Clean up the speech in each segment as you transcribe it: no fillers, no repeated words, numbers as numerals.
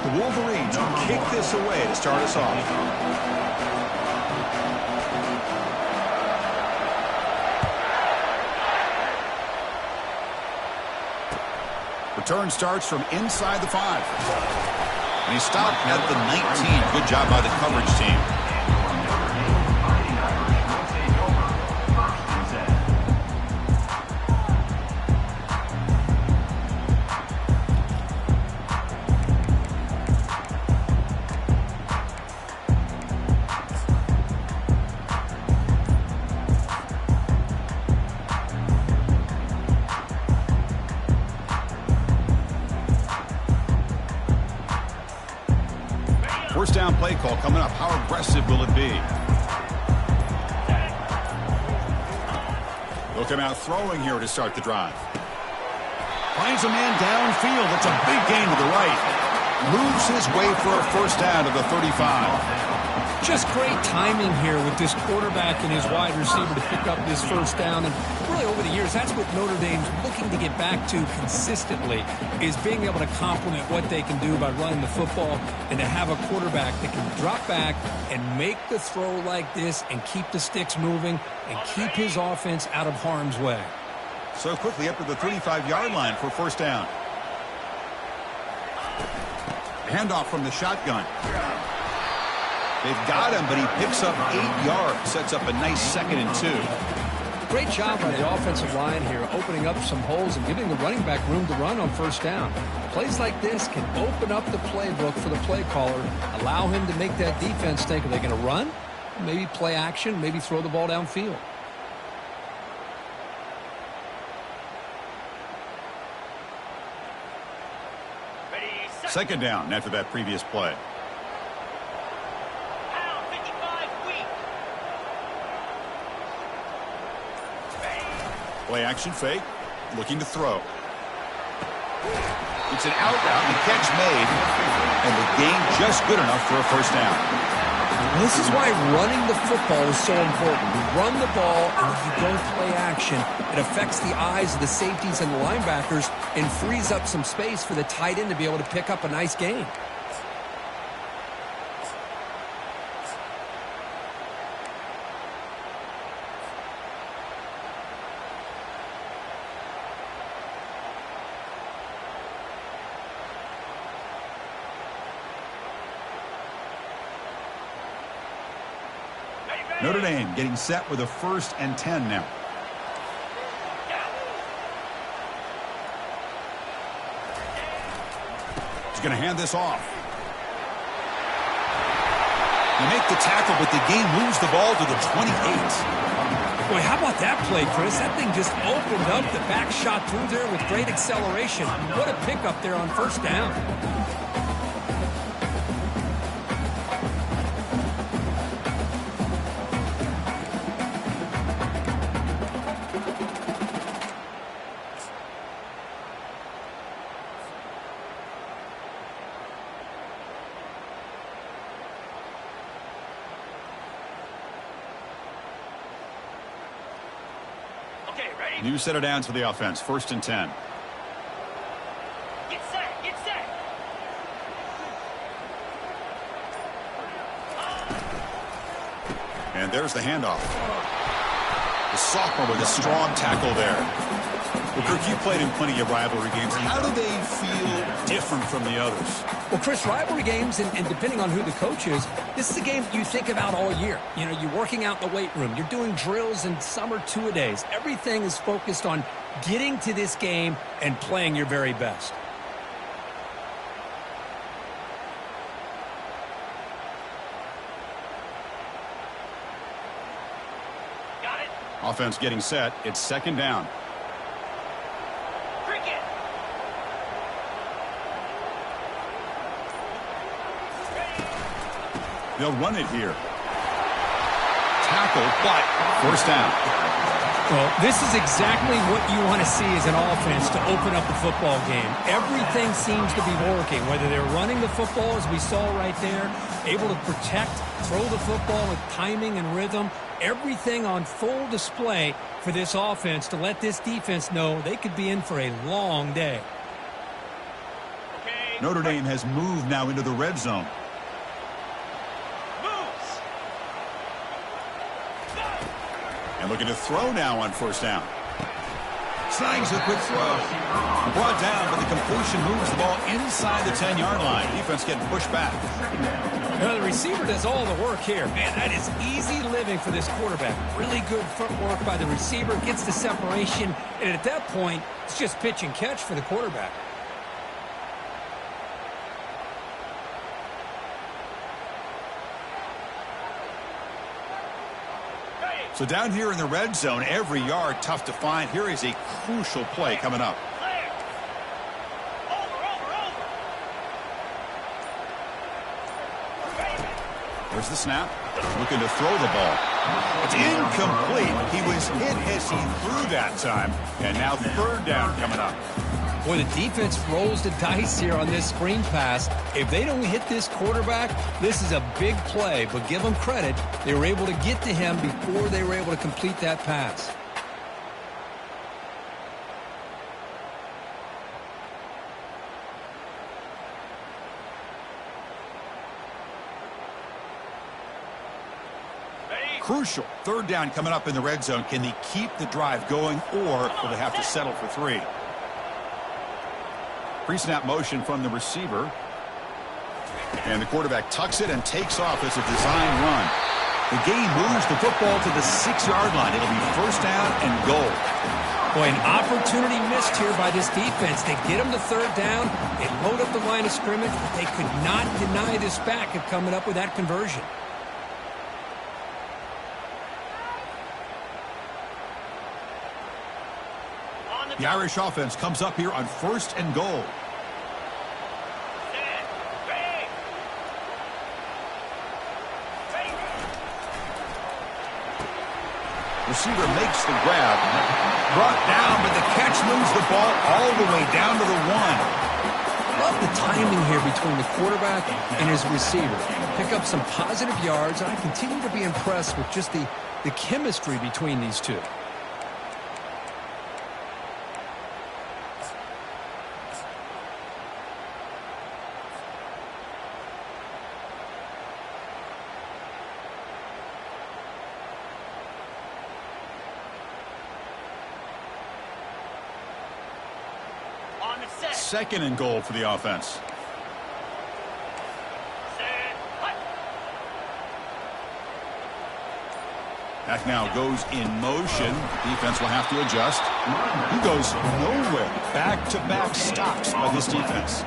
The Wolverines will kick this away to start us off. Return starts from inside the 5. And he stopped at the 19. Good job by the coverage team. First down play call coming up. How aggressive will it be? They'll come out throwing here to start the drive. Finds a man downfield. That's a big gain to the right. Moves his way for a first down to the 35. Just great timing here with this quarterback and his wide receiver to pick up this first down. And really over the years, that's what Notre Dame's looking to get back to consistently, is being able to complement what they can do by running the football, and to have a quarterback that can drop back and make the throw like this and keep the sticks moving and keep his offense out of harm's way. So quickly up to the 35-yard line for first down. Handoff from the shotgun. They've got him, but he picks up 8 yards. Sets up a nice 2nd and 2. Great job by the offensive line here, opening up some holes and giving the running back room to run on first down. Plays like this can open up the playbook for the play caller, allow him to make that defense think, are they going to run? Maybe play action, maybe throw the ball downfield. Second down after that previous play. Play action fake. Looking to throw. It's an out route and catch made. And the gain just good enough for a first down. This is why running the football is so important. You run the ball, and if you don't play action, it affects the eyes of the safeties and the linebackers and frees up some space for the tight end to be able to pick up a nice gain. Notre Dame getting set with a 1st and 10 now. He's going to hand this off. They make the tackle, but the game moves the ball to the 28. Boy, how about that play, Chris? That thing just opened up. The back shot through there with great acceleration. What a pickup there on first down. New set of downs for the offense. 1st and 10. Get set, get set. And there's the handoff. The sophomore with a strong tackle there. Well, Kirk, you played in plenty of rivalry games. How do they feel different from the others? Well, Chris, rivalry games, and depending on who the coach is, this is a game you think about all year. You know, you're working out in the weight room. You're doing drills and some are two-a-days. Everything is focused on getting to this game and playing your very best. Got it. Offense getting set. It's 2nd down. They'll run it here. Tackle, but first down. Well, this is exactly what you want to see as an offense to open up the football game. Everything seems to be working, whether they're running the football, as we saw right there, able to protect, throw the football with timing and rhythm. Everything on full display for this offense to let this defense know they could be in for a long day. Notre Dame has moved now into the red zone. Moves. And looking to throw now on first down. Snags a quick throw. Brought down, but the completion moves the ball inside the 10-yard line. Defense getting pushed back. Well, the receiver does all the work here. Man, that is easy living for this quarterback. Really good footwork by the receiver, gets the separation, and at that point, it's just pitch and catch for the quarterback. So down here in the red zone, every yard tough to find. Here is a crucial play coming up. Clear. Over. There's the snap. Looking to throw the ball. It's incomplete. He was hit as he threw that time. And now third down coming up. Boy, the defense rolls the dice here on this screen pass. If they don't hit this quarterback, this is a big play. But give them credit. They were able to get to him before they were able to complete that pass. Crucial. Third down coming up in the red zone. Can they keep the drive going, or will they have to settle for 3? Pre-snap motion from the receiver. And the quarterback tucks it and takes off as a design run. The game moves the football to the 6-yard line. It'll be first down and goal. Boy, an opportunity missed here by this defense. They get them to third down. They load up the line of scrimmage, but they could not deny this back of coming up with that conversion. The Irish offense comes up here on first and goal. Receiver makes the grab. Brought down, but the catch moves the ball all the way down to the 1. Love the timing here between the quarterback and his receiver. Pick up some positive yards, and I continue to be impressed with just the chemistry between these two. Second and goal for the offense. That now goes in motion. Defense will have to adjust. He goes nowhere. Back-to-back stops by this defense.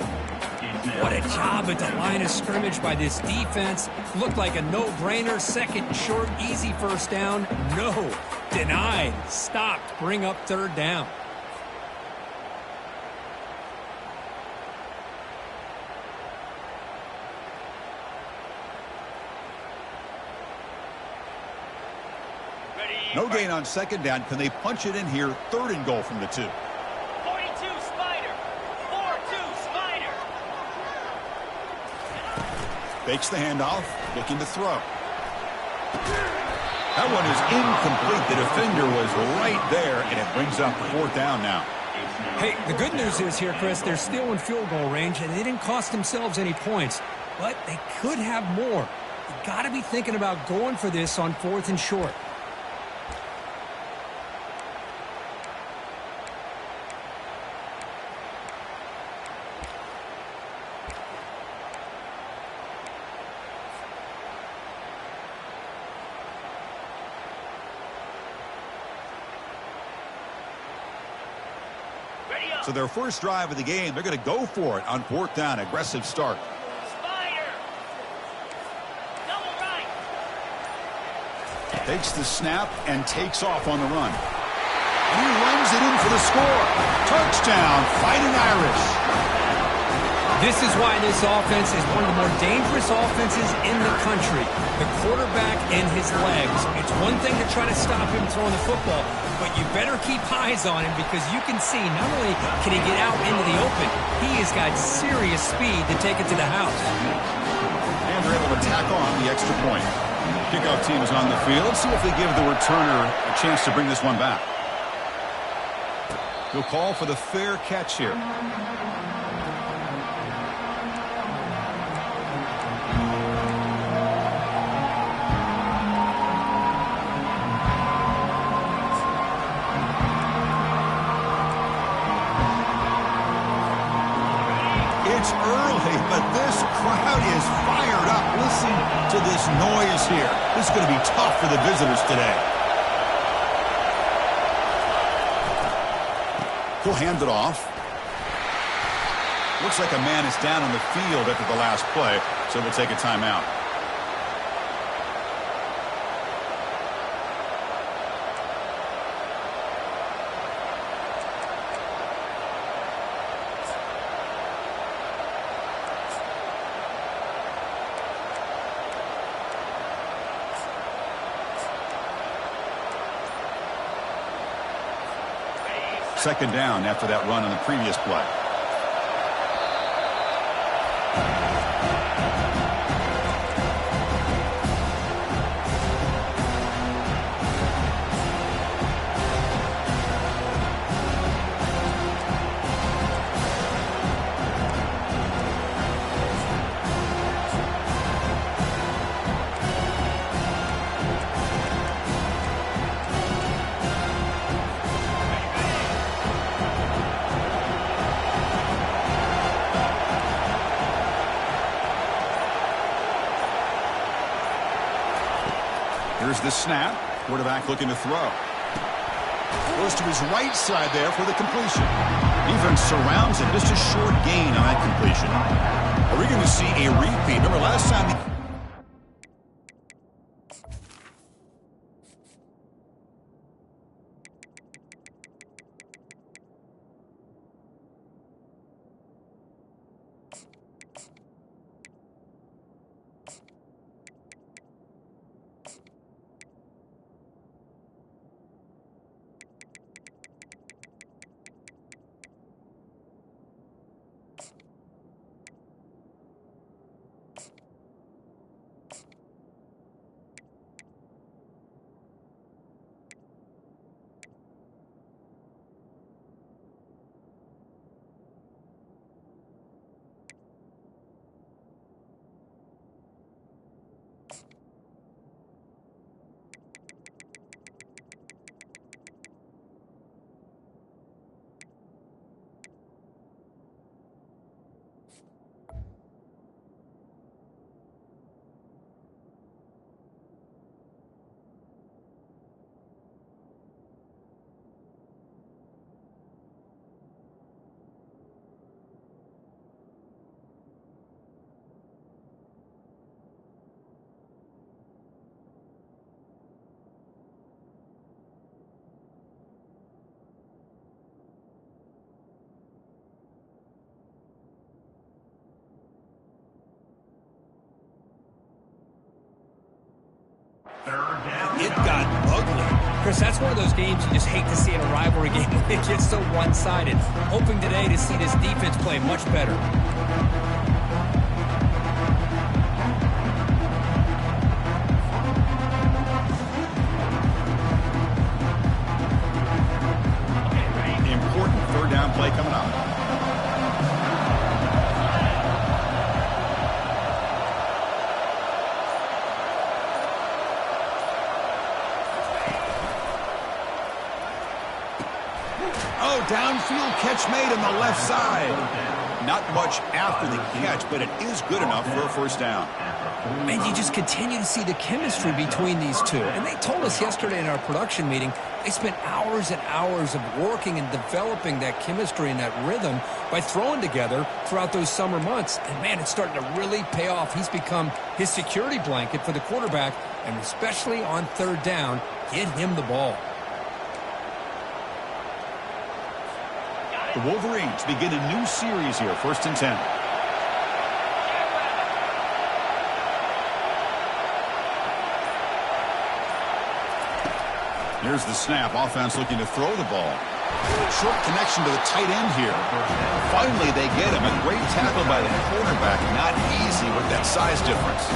What a job at the line of scrimmage by this defense. Looked like a no-brainer. Second and short, easy first down. No. Denied. Stopped. Bring up third down. No gain on second down. Can they punch it in here? Third and goal from the 2. 42 Spider. 4-2 Spider. Fakes the handoff. Looking to throw. That one is incomplete. The defender was right there, and it brings up fourth down now. Hey, the good news is here, Chris, they're still in field goal range, and they didn't cost themselves any points. But they could have more. You got to be thinking about going for this on fourth and short. So their first drive of the game, they're going to go for it on fourth down. Aggressive start. Spider. Double right. Takes the snap and takes off on the run. And he runs it in for the score. Touchdown, Fighting Irish. This is why this offense is one of the more dangerous offenses in the country. The quarterback and his legs. It's one thing to try to stop him throwing the football, but you better keep eyes on him because you can see not only can he get out into the open, he has got serious speed to take it to the house. And they're able to tack on the extra point. Kickoff team is on the field. Let's see if they give the returner a chance to bring this one back. He'll call for the fair catch here. It's early, but this crowd is fired up. Listen to this noise here. This is going to be tough for the visitors today. He'll hand it off. Looks like a man is down on the field after the last play, so we'll take a timeout. Second down after that run on the previous play. Here's the snap. Quarterback looking to throw. Goes to his right side there for the completion. Defense surrounds him. Just a short gain on that completion. Are we going to see a repeat? Remember last time... It got ugly. Chris, that's one of those games you just hate to see in a rivalry game when it gets so one-sided. Hoping today to see this defense play much better. The important third down play coming up. Downfield catch made on the left side. Not much after the catch, but it is good enough for a first down. And you just continue to see the chemistry between these two. And they told us yesterday in our production meeting, they spent hours and hours of working and developing that chemistry and that rhythm by throwing together throughout those summer months. And, man, it's starting to really pay off. He's become his security blanket for the quarterback, and especially on third down, get him the ball. The Wolverines begin a new series here, 1st and 10. Here's the snap. Offense looking to throw the ball. Short connection to the tight end here. Finally, they get him. A great tackle by the quarterback. Not easy with that size difference.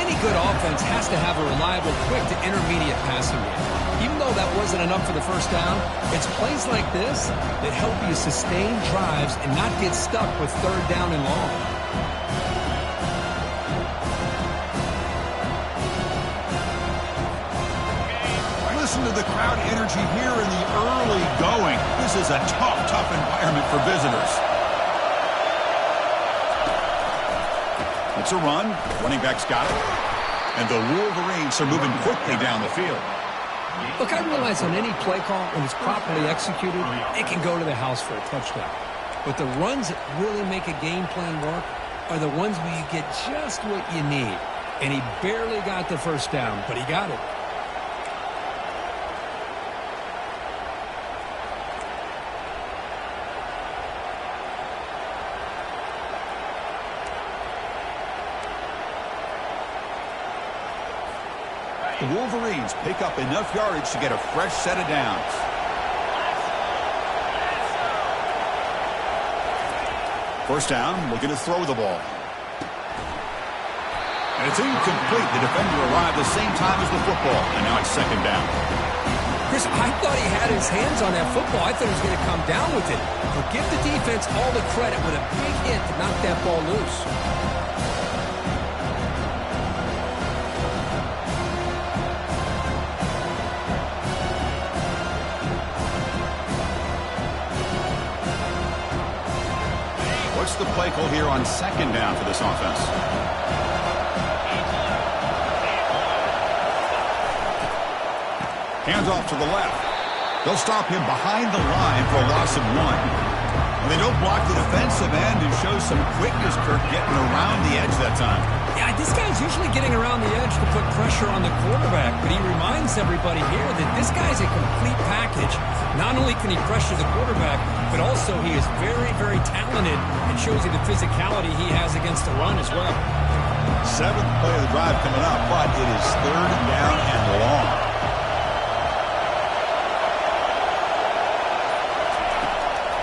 Any good offense has to have a reliable, quick to intermediate passing game. Even though that wasn't enough for the first down, it's plays like this that help you sustain drives and not get stuck with third down and long. Listen to the crowd energy here in the early going. This is a tough environment for visitors. It's a run. Running back's got it. And the Wolverines are moving quickly down the field. Look, I realize on any play call, when it's properly executed, it can go to the house for a touchdown. But the runs that really make a game plan work are the ones where you get just what you need. And he barely got the first down, but he got it. The Wolverines pick up enough yardage to get a fresh set of downs. First down, looking to throw the ball. And it's incomplete. The defender arrived the same time as the football, and now it's second down. Chris, I thought he had his hands on that football. I thought he was going to come down with it. But give the defense all the credit with a big hit to knock that ball loose. What's the play call here on second down for this offense? Hands off to the left. They'll stop him behind the line for a loss of 1. And they don't block the defensive end and show some quickness, Kirk, getting around the edge that time. Yeah, this guy's usually getting around the edge to put pressure on the quarterback, but he reminds everybody here that this guy's a complete package. Not only can he pressure the quarterback, but also he is very, very talented and shows you the physicality he has against the run as well. 7th play of the drive coming up, but it is third down and long.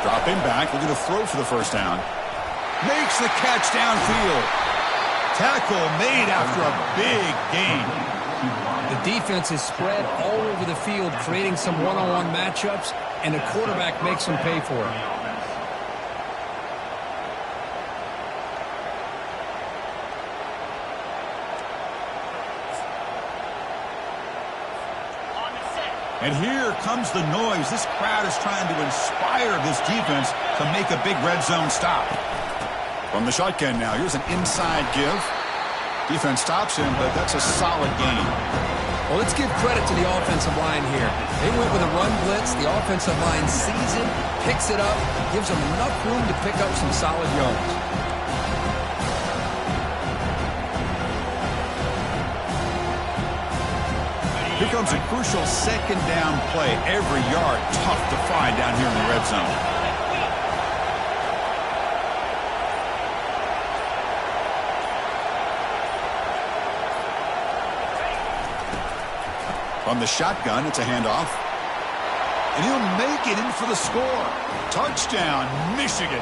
Dropping back, looking to throw for the first down. Makes the catch downfield. Tackle made after a big gain. The defense is spread all over the field, creating some one-on-one matchups, and the quarterback makes them pay for it. And here comes the noise. This crowd is trying to inspire this defense to make a big red zone stop. From the shotgun now, here's an inside give. Defense stops him, but that's a solid gain. Well, let's give credit to the offensive line here. They went with a run blitz. The offensive line sees it, picks it up, gives them enough room to pick up some solid yards. Here comes a crucial second down play. Every yard tough to find down here in the red zone. From the shotgun, it's a handoff. And he'll make it in for the score. Touchdown, Michigan.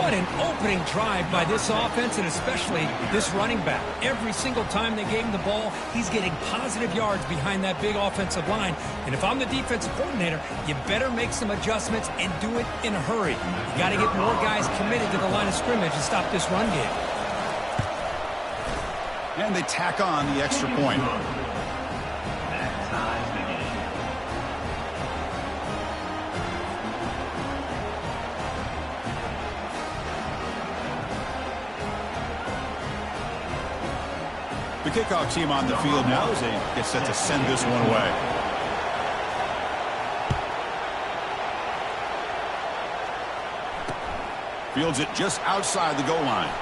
What an opening drive by this offense, and especially this running back. Every single time they gave him the ball, he's getting positive yards behind that big offensive line. And if I'm the defensive coordinator, you better make some adjustments and do it in a hurry. You got to get more guys committed to the line of scrimmage and stop this run game. And they tack on the extra point. The kickoff team on the field now as they get set to send this one away. Fields it just outside the goal line.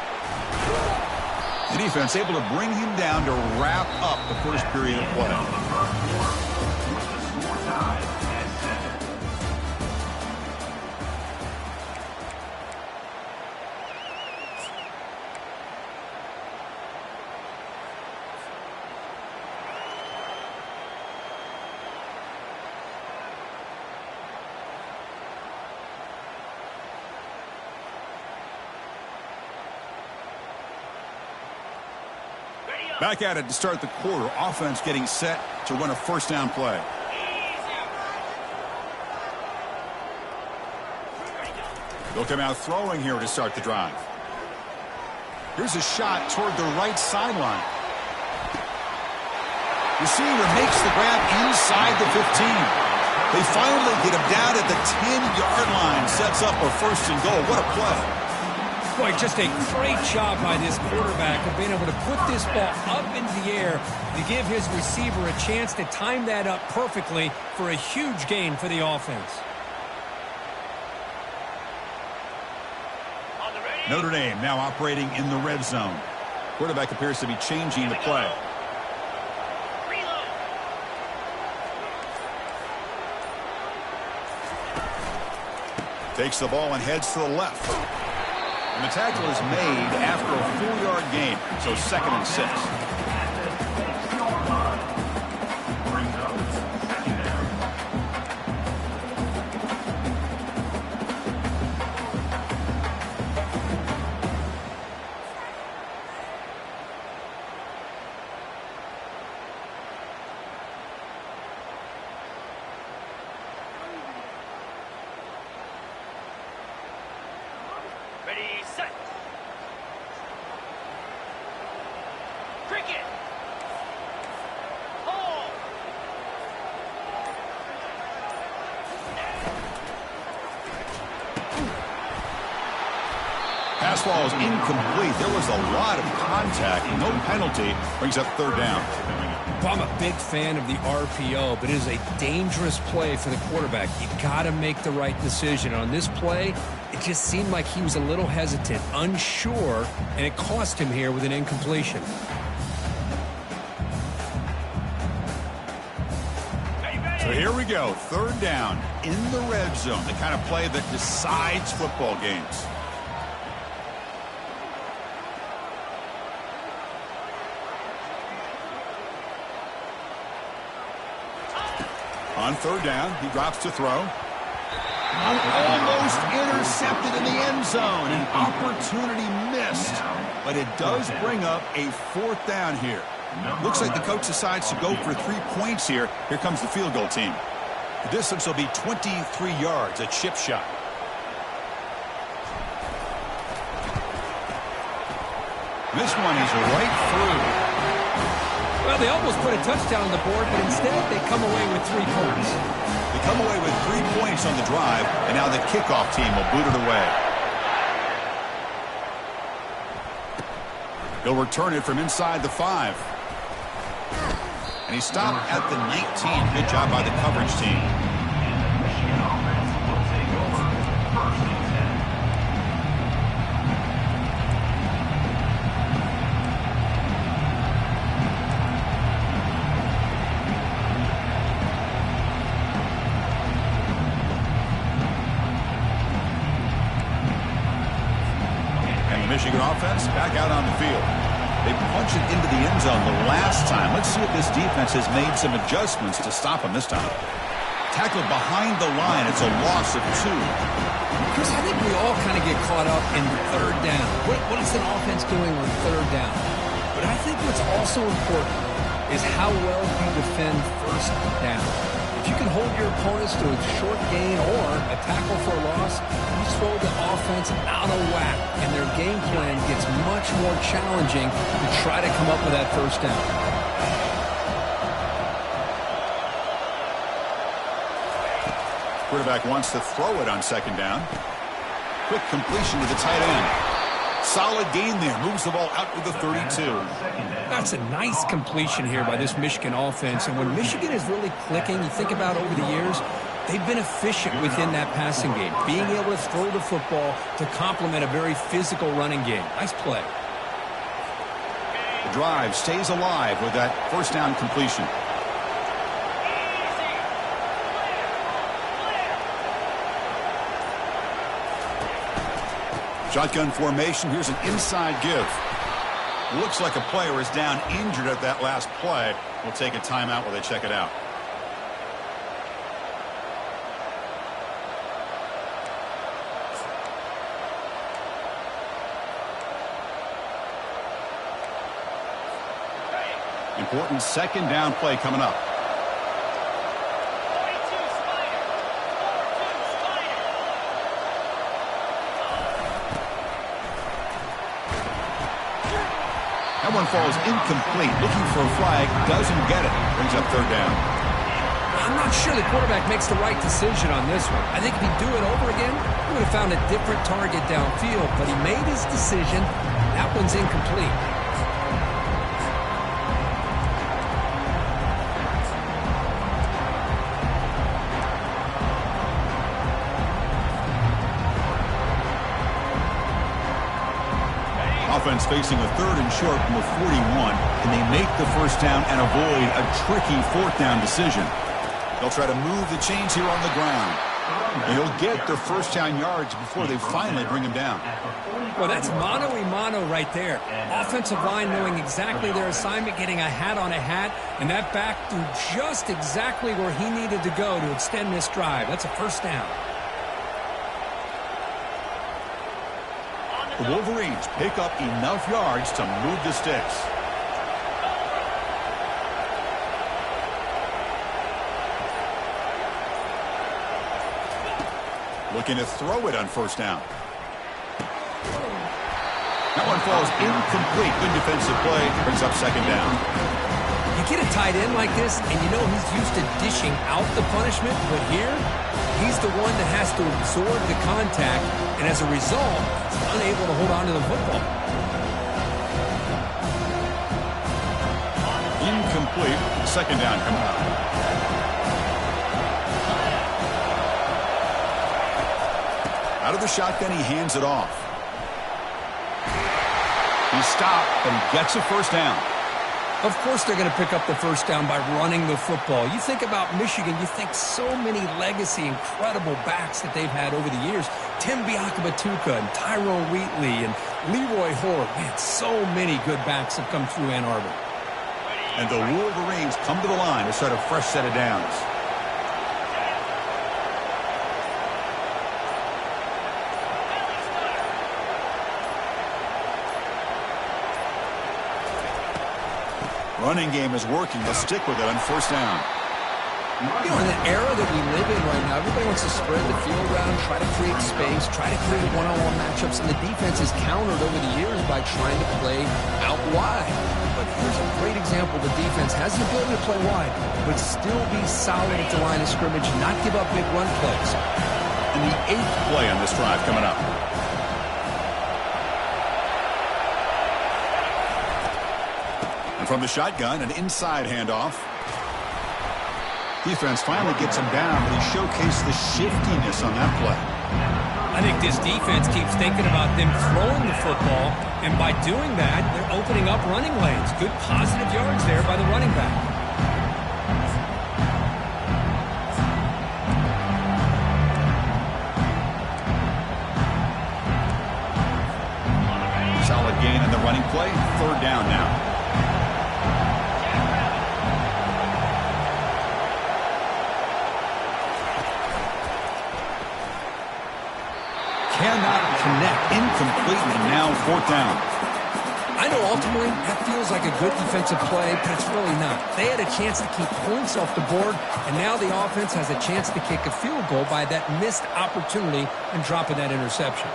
The defense able to bring him down to wrap up the first period of play. Back at it to start the quarter. Offense getting set to run a first down play. They'll come out throwing here to start the drive. Here's a shot toward the right sideline. Receiver makes the grab inside the 15. They finally get him down at the 10-yard line. Sets up a first and goal. What a play. Boy, just a great job by this quarterback of being able to put this ball up into the air to give his receiver a chance to time that up perfectly for a huge gain for the offense. Notre Dame now operating in the red zone. Quarterback appears to be changing the play. Takes the ball and heads to the left. And the tackle is made after a 4-yard gain, so 2nd and 6. Ready, set. Cricket. Hold. Pass ball is incomplete. There was a lot of contact. No penalty. Brings up 3rd down. I'm a big fan of the RPO, but it is a dangerous play for the quarterback. You got to make the right decision. On this play, it just seemed like he was a little hesitant, unsure, and it cost him here with an incompletion. So here we go. 3rd down in the red zone. The kind of play that decides football games. On 3rd down, he drops to throw. Almost intercepted in the end zone. An opportunity missed. But it does bring up a 4th down here. Looks like the coach decides to go for 3 points here. Here comes the field goal team. The distance will be 23 yards, a chip shot. This one is right through. Well, they almost put a touchdown on the board, but instead they come away with 3 points. They come away with 3 points on the drive, and now the kickoff team will boot it away. He'll return it from inside the 5. And he stopped at the 19. Good job by the coverage team. Michigan offense back out on the field. They punched it into the end zone the last time. Let's see if this defense has made some adjustments to stop them this time. Tackled behind the line. It's a loss of 2. Chris, I think we all kind of get caught up in 3rd down. What is an offense doing on 3rd down? But I think what's also important is how well you defend 1st down. If you can hold your opponents to a short gain or a tackle for a loss, you throw the offense out of whack, and their game plan gets much more challenging to try to come up with that 1st down. Quarterback wants to throw it on 2nd down. Quick completion to the tight end. Solid gain there. Moves the ball out with the 32. That's a nice completion here by this Michigan offense. And when Michigan is really clicking, you think about over the years, they've been efficient within that passing game, being able to throw the football to complement a very physical running game. Nice play. The drive stays alive with that 1st down completion. Shotgun formation. Here's an inside give. Looks like a player is down injured at that last play. We'll take a timeout while they check it out. Important 2nd down play coming up. That one falls incomplete. Looking for a flag. Doesn't get it. Brings up 3rd down. I'm not sure the quarterback makes the right decision on this one. I think if he'd do it over again, he would have found a different target downfield, but he made his decision. That one's incomplete. Offense facing a 3rd and short from the 41. Can they make the first down and avoid a tricky 4th down decision? They'll try to move the chains here on the ground. And he'll get their first down yards before they finally bring him down. Well, that's mano-a-mano right there. Offensive line knowing exactly their assignment, getting a hat on a hat, and that back threw just exactly where he needed to go to extend this drive. That's a first down. The Wolverines pick up enough yards to move the sticks. Looking to throw it on first down. That one falls incomplete. Good defensive play. Brings up second down. You get a tight end like this, and you know he's used to dishing out the punishment, but here, he's the one that has to absorb the contact, and as a result, he's unable to hold on to the football. Incomplete. Second down coming up. Out of the shotgun, he hands it off. He stopped, but he gets a first down. Of course they're going to pick up the first down by running the football. You think about Michigan, you think so many legacy, incredible backs that they've had over the years. Tim Biakabatuka and Tyrone Wheatley and Leroy Hoare. Man, so many good backs have come through Ann Arbor. And the Wolverines come to the line to start a fresh set of downs. Running game is working. They'll stick with it on first down. You know, in the era that we live in right now, everybody wants to spread the field around, try to create space, try to create one-on-one matchups, and the defense is countered over the years by trying to play out wide. But here's a great example. The defense has the ability to play wide, but still be solid at the line of scrimmage, not give up big run plays. And the 8th play on this drive coming up. And from the shotgun, an inside handoff. Defense finally gets him down, but he showcased the shiftiness on that play. I think this defense keeps thinking about them throwing the football, and by doing that, they're opening up running lanes. Good positive yards there by the running back. Solid gain in the running play. Third down now. Cannot connect. Incomplete, and now fourth down. I know ultimately that feels like a good defensive play, but it's really not. They had a chance to keep points off the board, and now the offense has a chance to kick a field goal by that missed opportunity and dropping that interception.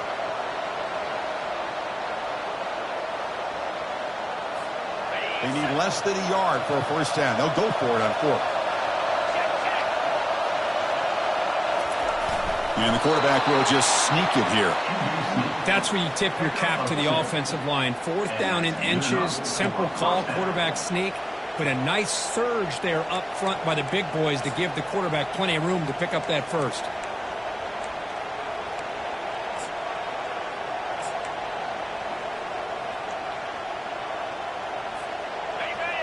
They need less than a yard for a first down. They'll go for it on fourth. And the quarterback will just sneak it here. That's where you tip your cap to the offensive line. Fourth down in inches, simple call, quarterback sneak, but a nice surge there up front by the big boys to give the quarterback plenty of room to pick up that first.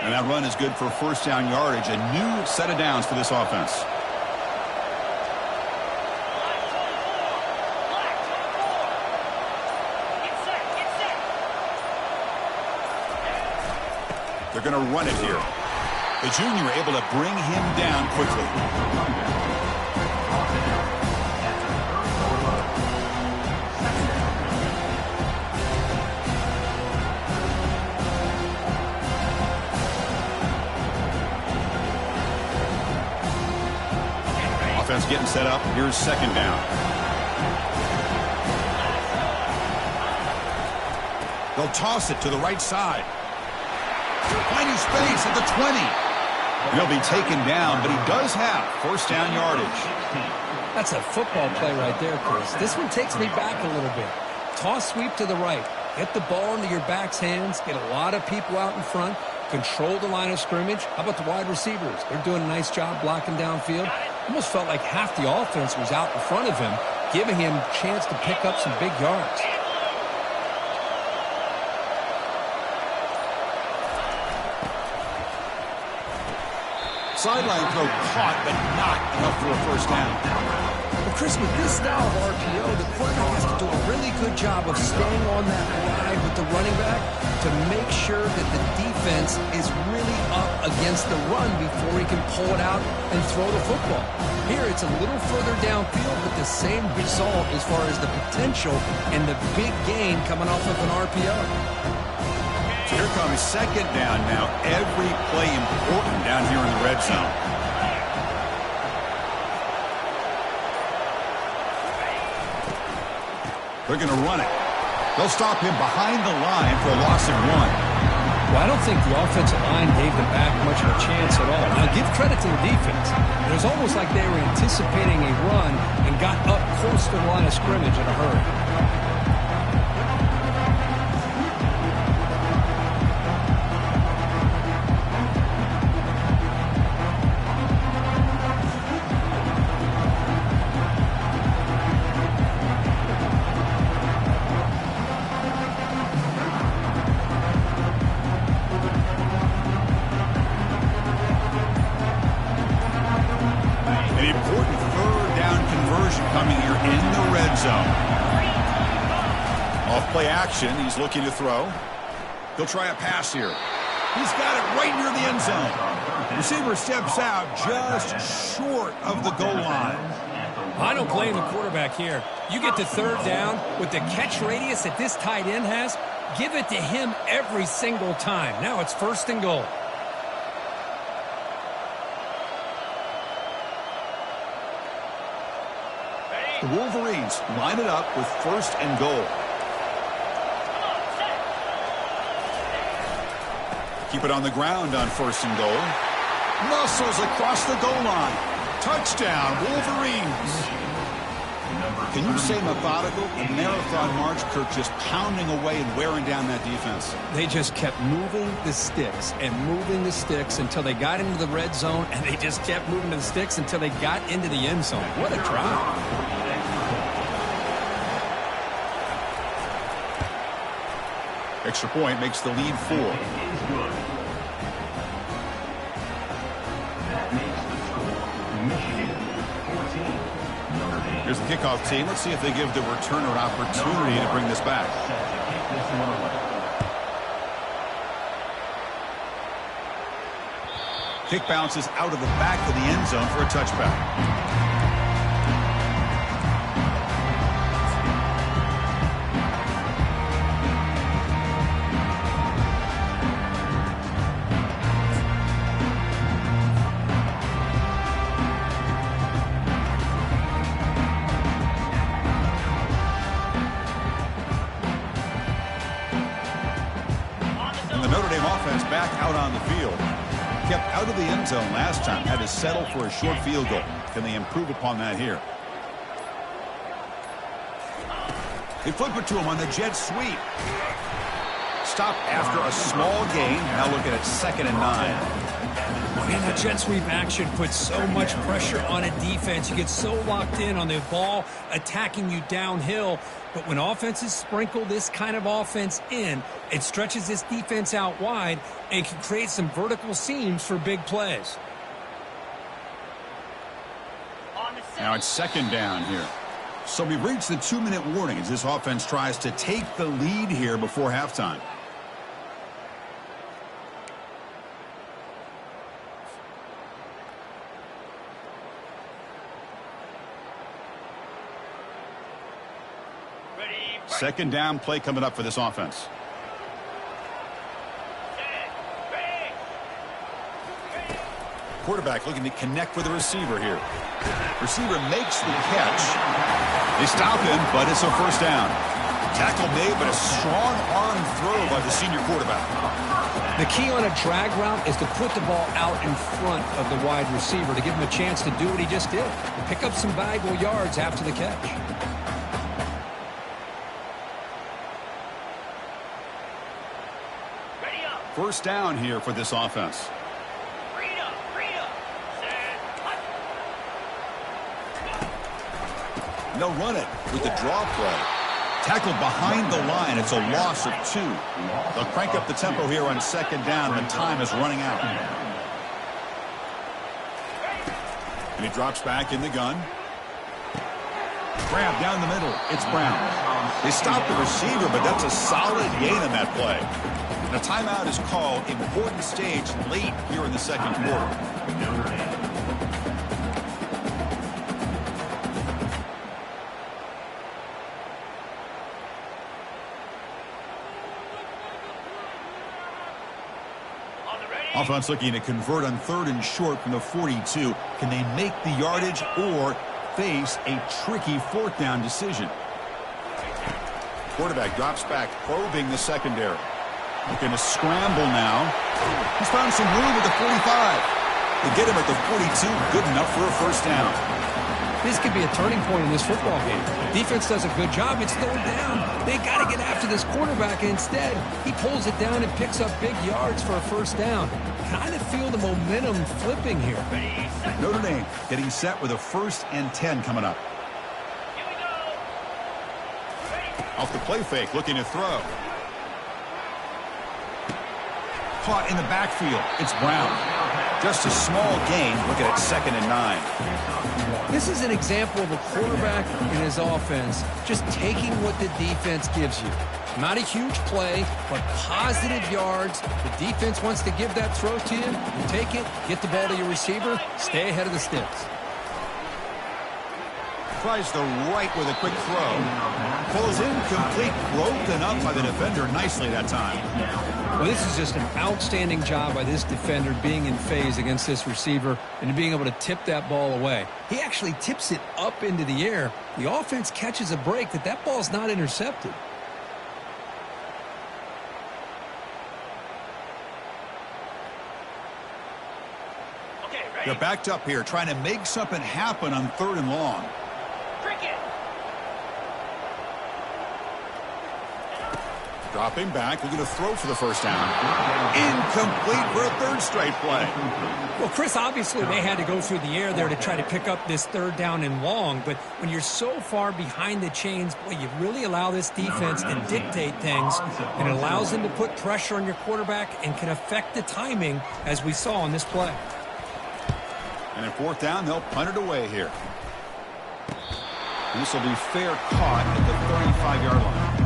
And that run is good for first down yardage. A new set of downs for this offense. They're going to run it here. The junior able to bring him down quickly. Offense getting set up. Here's second down. They'll toss it to the right side. Finding space at the 20. He'll be taken down, but he does have first down yardage. That's a football play right there, Chris. This one takes me back a little bit. Toss sweep to the right. Get the ball into your back's hands. Get a lot of people out in front. Control the line of scrimmage. How about the wide receivers? They're doing a nice job blocking downfield. Almost felt like half the offense was out in front of him, giving him a chance to pick up some big yards. Sideline throw caught, but not enough for a first down. But Chris, with this style of RPO, the quarterback has to do a really good job of staying on that ride with the running back to make sure that the defense is really up against the run before he can pull it out and throw the football. Here, it's a little further downfield, but the same result as far as the potential and the big gain coming off of an RPO. So here comes second down now. Every play important down here in the red zone. They're going to run it. They'll stop him behind the line for a loss of 1. Well, I don't think the offensive line gave them back much of a chance at all. Now, give credit to the defense. It was almost like they were anticipating a run and got up close to the line of scrimmage in a hurry. Play action. He's looking to throw. He'll try a pass here. He's got it right near the end zone. Receiver steps out just short of the goal line. I don't blame the quarterback here. You get to third down with the catch radius that this tight end has, give it to him every single time. Now it's first and goal. The Wolverines line it up with first and goal. Keep it on the ground on first and goal. Muscles across the goal line. Touchdown, Wolverines. Can you say methodical? A marathon march, Kirk, just pounding away and wearing down that defense. They just kept moving the sticks and moving the sticks until they got into the red zone, and they just kept moving the sticks until they got into the end zone. What a drive. Extra point makes the lead 4. Here's the kickoff team. Let's see if they give the returner an opportunity to bring this back. Kick bounces out of the back of the end zone for a touchback. Back out on the field. Kept out of the end zone last time. Had to settle for a short field goal. Can they improve upon that here? They flip it to him on the jet sweep. Stop after a small gain. Now looking at 2nd and 9. Man, that jet sweep action puts so much pressure on a defense. You get so locked in on the ball attacking you downhill. But when offenses sprinkle this kind of offense in, it stretches this defense out wide and can create some vertical seams for big plays. Now it's 2nd down here. So we've reached the 2-minute warning as this offense tries to take the lead here before halftime. Second down play coming up for this offense. Quarterback looking to connect with the receiver here. Receiver makes the catch. They stop him, but it's a first down. Tackle made, but a strong arm throw by the senior quarterback. The key on a drag route is to put the ball out in front of the wide receiver to give him a chance to do what he just did. Pick up some valuable yards after the catch. Ready up. First down here for this offense. Read up. Set. Hut. They'll run it with the draw play. Tackled behind the line. It's a loss of 2. They'll crank up the tempo here on second down. The time is running out. And he drops back in the gun. Grab down the middle. It's Brown. They stop the receiver, but that's a solid gain on that play. And a timeout is called. Important stage late here in the second quarter. Offense looking to convert on 3rd and short from the 42. Can they make the yardage or face a tricky 4th down decision? Quarterback drops back, probing the secondary. Looking to scramble now. He's found some room at the 45. They get him at the 42. Good enough for a first down. This could be a turning point in this football game. Defense does a good job. It's 3rd down. They got to get after this quarterback, and instead, he pulls it down and picks up big yards for a first down. Kind of feel the momentum flipping here. Notre Dame getting set with a 1st and 10 coming up. Here we go. Ready. Off the play fake, looking to throw. Caught in the backfield. It's Brown. Just a small gain. Looking at 2nd and 9. This is an example of a quarterback in his offense just taking what the defense gives you. Not a huge play, but positive yards. The defense wants to give that throw to you. You take it, get the ball to your receiver, stay ahead of the sticks. Tries the right with a quick throw. Pulls incomplete, broken up by the defender nicely that time. Well, this is just an outstanding job by this defender being in phase against this receiver and being able to tip that ball away. He actually tips it up into the air. The offense catches a break that ball's not intercepted. Okay, ready. They're backed up here, trying to make something happen on 3rd and long. Cricket. Dropping back, looking to throw for the first down. Incomplete for a 3rd straight play. Well, Chris, obviously they had to go through the air there to try to pick up this 3rd down and long, but when you're so far behind the chains, boy, you really allow this defense to dictate things, and it allows them to put pressure on your quarterback and can affect the timing, as we saw on this play. And in 4th down, they'll punt it away here. And this will be fair caught at the 35-yard line.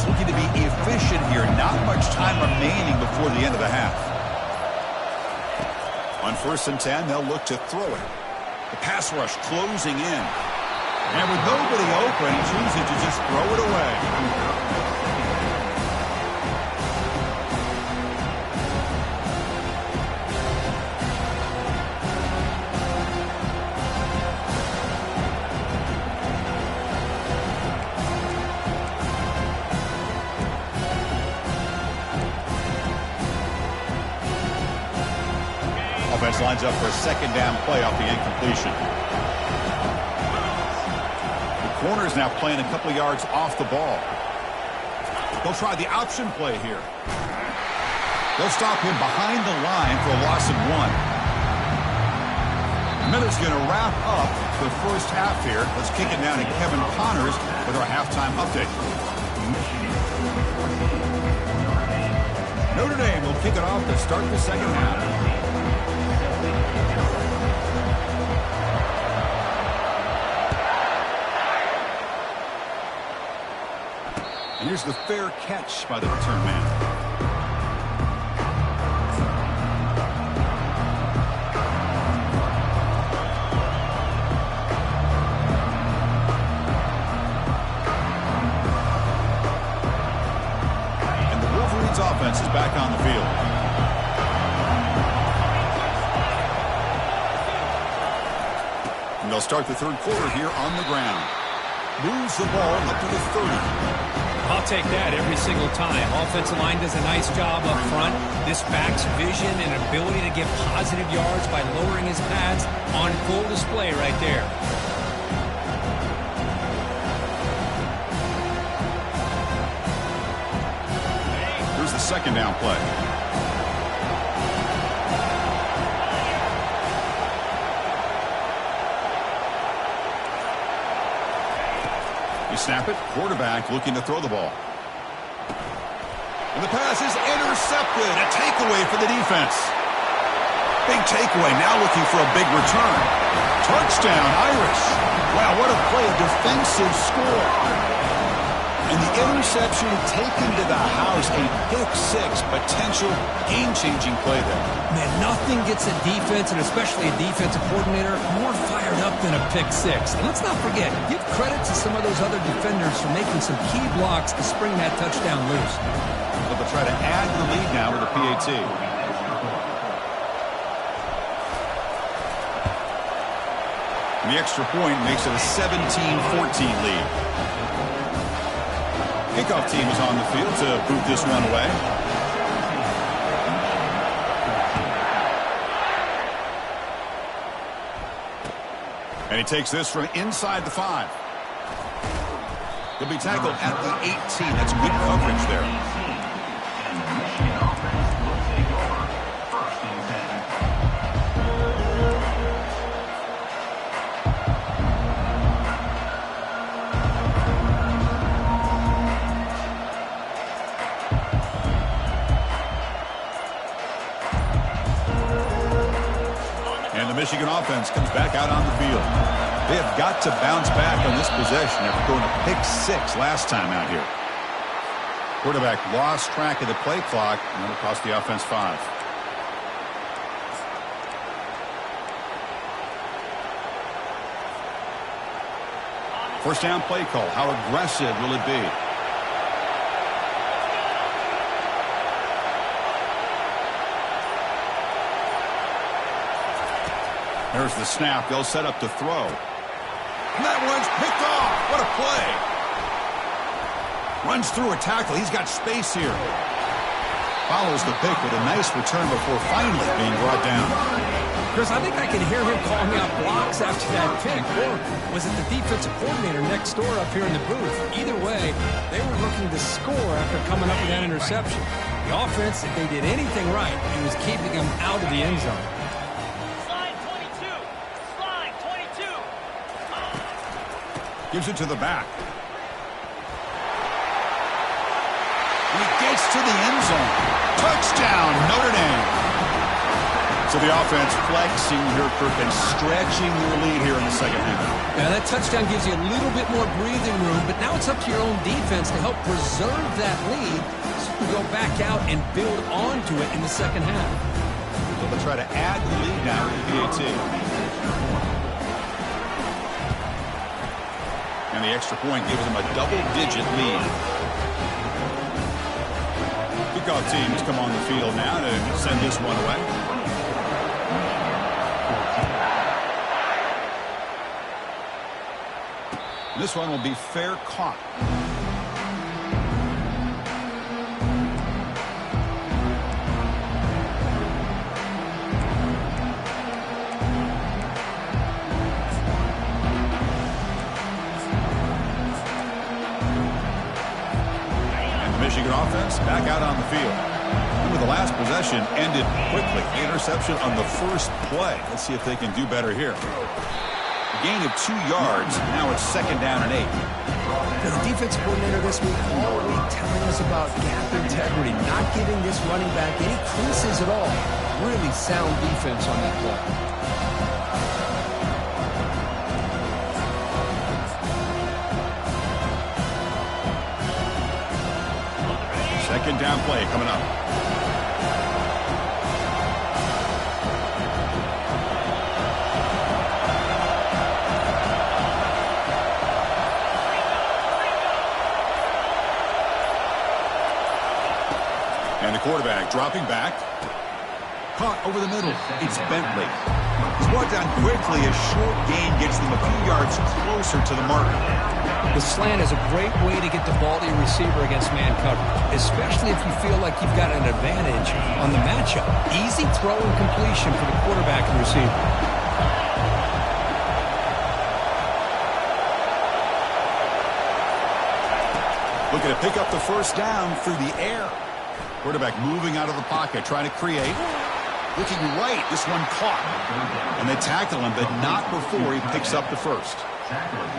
Looking to be efficient here. Not much time remaining before the end of the half. On 1st and 10, they'll look to throw it. The pass rush closing in. And with nobody open, choosing to just throw it away. Offense lines up for a 2nd down play off the incompletion. The corner's now playing a couple yards off the ball. They'll try the option play here. They'll stop him behind the line for a loss of 1. Minute's going to wrap up the first half here. Let's kick it down to Kevin Connors with our halftime update. Notre Dame will kick it off to start the second half. And here's the fair catch by the return man. And they'll start the third quarter here on the ground. Moves the ball up to the 30. I'll take that every single time. Offensive line does a nice job up front. This back's vision and ability to get positive yards by lowering his pads on full display right there. Here's the second down play. You snap it, quarterback looking to throw the ball. And the pass is intercepted. A takeaway for the defense. Big takeaway, now looking for a big return. Touchdown, Irish. Wow, what a play, a defensive score. And the interception taken to the house, a pick-6, potential game-changing play there. Man, nothing gets a defense, and especially a defensive coordinator, more fired up than a pick-6. And let's not forget, give credit to some of those other defenders for making some key blocks to spring that touchdown loose. But they'll try to add the lead now with a PAT. And the extra point makes it a 17-14 lead. Kickoff team is on the field to boot this one away. And he takes this from inside the 5. He'll be tackled at the 18. That's good coverage there. Michigan offense comes back out on the field. They have got to bounce back on this possession after going to pick-6 last time out here. Quarterback lost track of the play clock, and that'll cost the offense 5. First down play call. How aggressive will it be? There's the snap. They'll set up to throw. And that one's picked off. What a play. Runs through a tackle. He's got space here. Follows the pick with a nice return before finally being brought down. Chris, I think I can hear him calling out blocks after that pick. Or was it the defensive coordinator next door up here in the booth? Either way, they were looking to score after coming up with that interception. The offense, if they did anything right, it was keeping them out of the end zone. Gives it to the back. He gets to the end zone. Touchdown, Notre Dame. So the offense flexing here, Kirk, and stretching their lead here in the second half. Now that touchdown gives you a little bit more breathing room, but now it's up to your own defense to help preserve that lead so you can go back out and build onto it in the second half. So they'll try to add the lead now with the PAT. And the extra point gives them a double-digit lead. Kickoff teams come on the field now to send this one away. This one will be fair caught. Michigan offense back out on the field. Remember, the last possession ended quickly. The interception on the first play. Let's see if they can do better here. A gain of 2 yards. Now it's second down and 8. The defensive coordinator this week all week telling us about gap integrity, not giving this running back any creases at all. Really sound defense on that play. Second down play coming up. And the quarterback dropping back. Caught over the middle. It's Bentley. It's brought down quickly. A short gain gets them a few yards closer to the mark. The slant is a great way to get the ball to your receiver against man coverage, especially if you feel like you've got an advantage on the matchup. Easy throw and completion for the quarterback and receiver. Looking to pick up the first down through the air. Quarterback moving out of the pocket, trying to create. Looking right, this one caught. And they tackle him, but not before he picks up the first.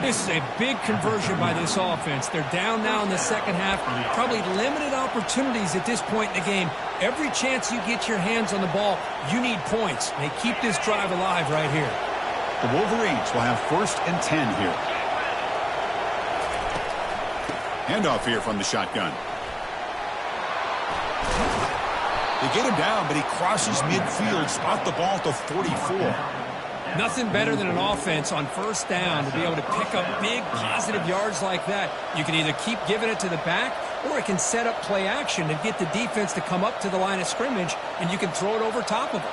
This is a big conversion by this offense. They're down now in the second half. Probably limited opportunities at this point in the game. Every chance you get your hands on the ball, you need points. They keep this drive alive right here. The Wolverines will have 1st and 10 here. Handoff here from the shotgun. They get him down, but he crosses midfield, spot the ball at the 44. Nothing better than an offense on first down to be able to pick up big positive yards like that. You can either keep giving it to the back, or it can set up play action and get the defense to come up to the line of scrimmage, and you can throw it over top of them.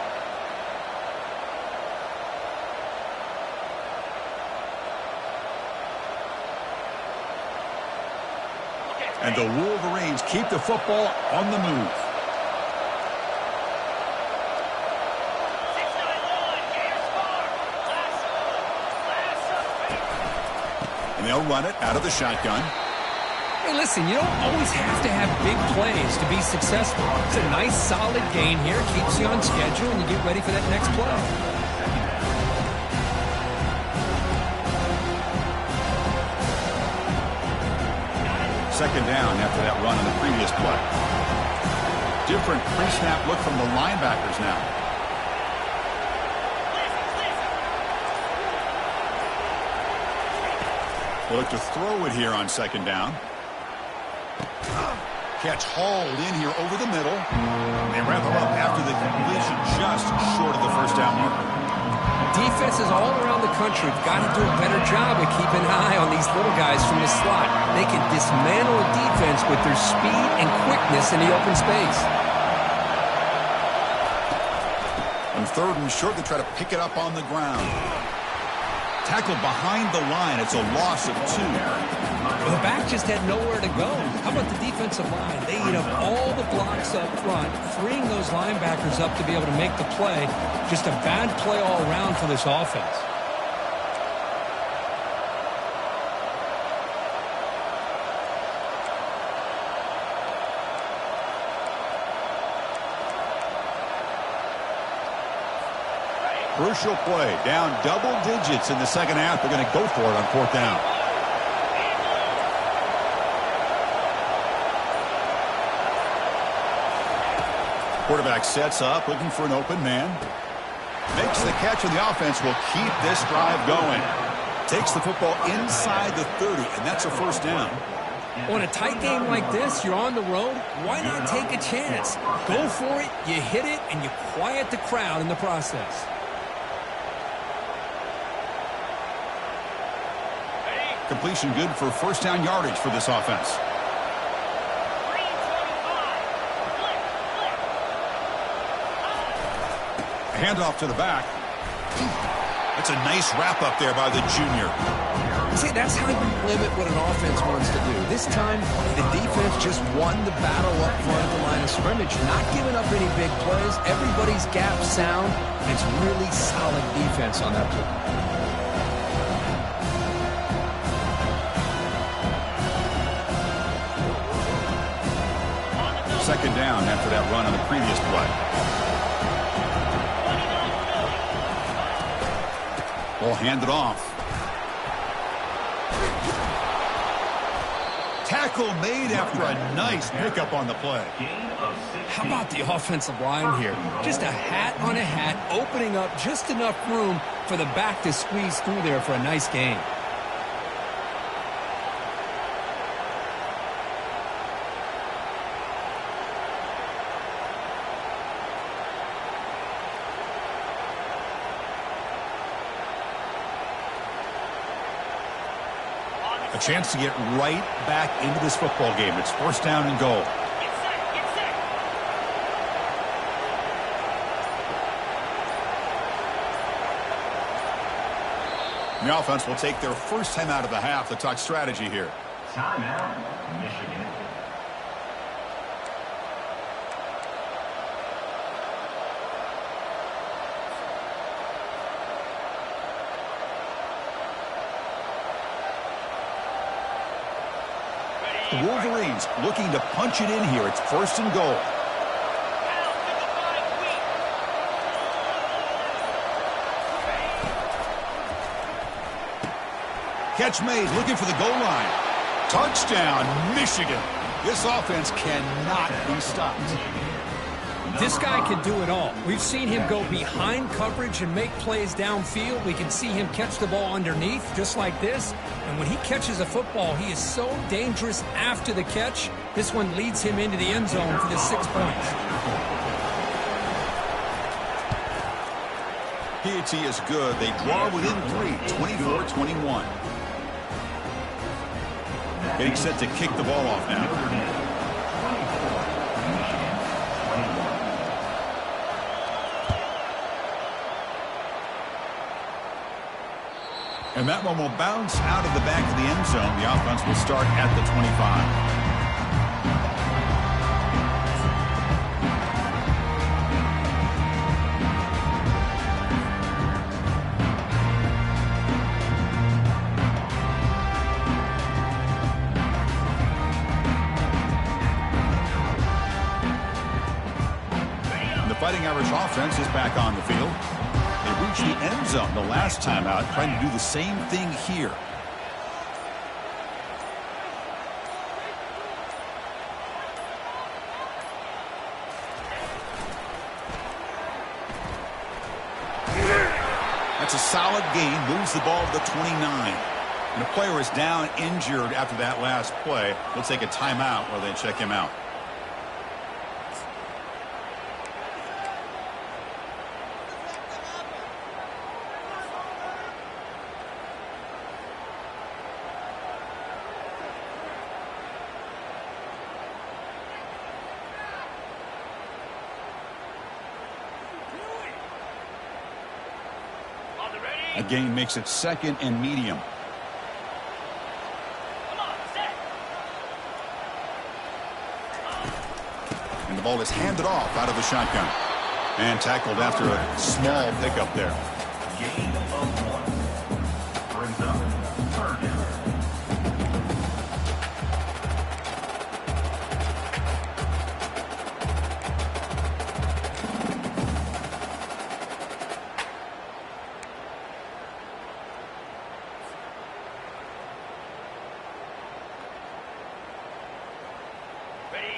And the Wolverines keep the football on the move. And they'll run it out of the shotgun. Hey, listen, you don't always have to have big plays to be successful. It's a nice, solid gain here. Keeps you on schedule, and you get ready for that next play. Second down after that run on the previous play. Different pre-snap look from the linebackers now. They look to throw it here on second down. Catch hauled in here over the middle. They wrap him up after the completion, just short of the first down marker. Defenses all around the country have got to do a better job of keeping an eye on these little guys from the slot. They can dismantle a defense with their speed and quickness in the open space. On 3rd and short, they try to pick it up on the ground. Tackled behind the line. It's a loss of 2. The back just had nowhere to go. How about the defensive line? They eat up all the blocks up front, freeing those linebackers up to be able to make the play. Just a bad play all around for this offense. Crucial play. Down double digits in the second half. They're going to go for it on 4th down. Quarterback sets up, looking for an open man. Makes the catch, and the offense will keep this drive going. Takes the football inside the 30, and that's a first down. Well, in a tight game like this, you're on the road. Why not take a chance? Go for it, you hit it, and you quiet the crowd in the process. Completion good for first down yardage for this offense. Handoff to the back. That's a nice wrap up there by the junior. See, that's how you limit what an offense wants to do. This time, the defense just won the battle up front of the line of scrimmage, not giving up any big plays. Everybody's gap sound, and it's really solid defense on that play. Second down after that run on the previous play. Ball handed off. Tackle made after a nice pickup on the play. How about the offensive line here? Just a hat on a hat, opening up just enough room for the back to squeeze through there for a nice gain. A chance to get right back into this football game. It's first down and goal. Get set, get set. The offense will take their first time out of the half to talk strategy here. Timeout, Michigan. The Wolverines looking to punch it in here. It's first and goal. Catch made, looking for the goal line. Touchdown, Michigan. This offense cannot be stopped. This guy can do it all. We've seen him go behind coverage and make plays downfield. We can see him catch the ball underneath, just like this. And when he catches a football, he is so dangerous after the catch. This one leads him into the end zone for the 6 points. PAT is good. They draw within 3, 24-21. Getting set to kick the ball off now. And that one will bounce out of the back of the end zone. The offense will start at the 25. Fighting Irish offense is back on the field. They reached the end zone the last time out, trying to do the same thing here. That's a solid gain, moves the ball to the 29. And the player is down injured after that last play. They'll take a timeout while they check him out. A gain makes it second and medium. And the ball is handed off out of the shotgun. And tackled after a small pickup there. Gain of 1. Brings up third down.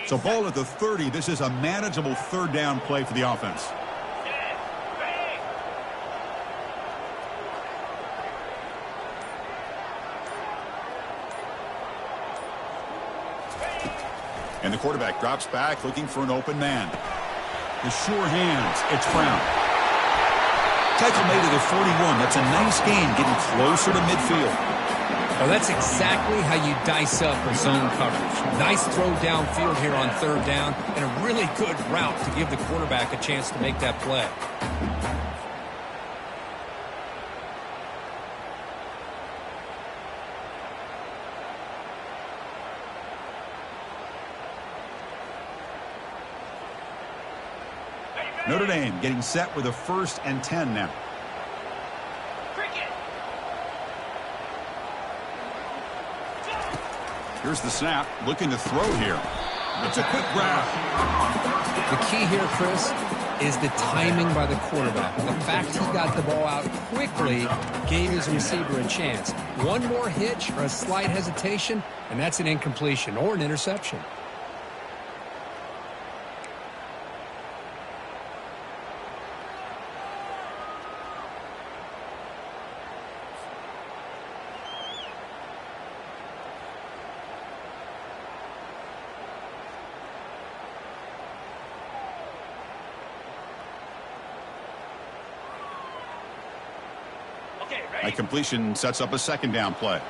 So ball at the 30. This is a manageable third down play for the offense. And the quarterback drops back looking for an open man. The sure hands. It's Brown. Tackle made at the 41. That's a nice gain, getting closer to midfield. Well, that's exactly how you dice up a zone coverage. Nice throw downfield here on third down, and a really good route to give the quarterback a chance to make that play. Notre Dame getting set with a 1st and 10 now. Here's the snap, looking to throw here. It's a quick grab. The key here, Chris, is the timing by the quarterback. The fact he got the ball out quickly gave his receiver a chance. One more hitch or a slight hesitation, and that's an incompletion or an interception. A completion sets up a second down play.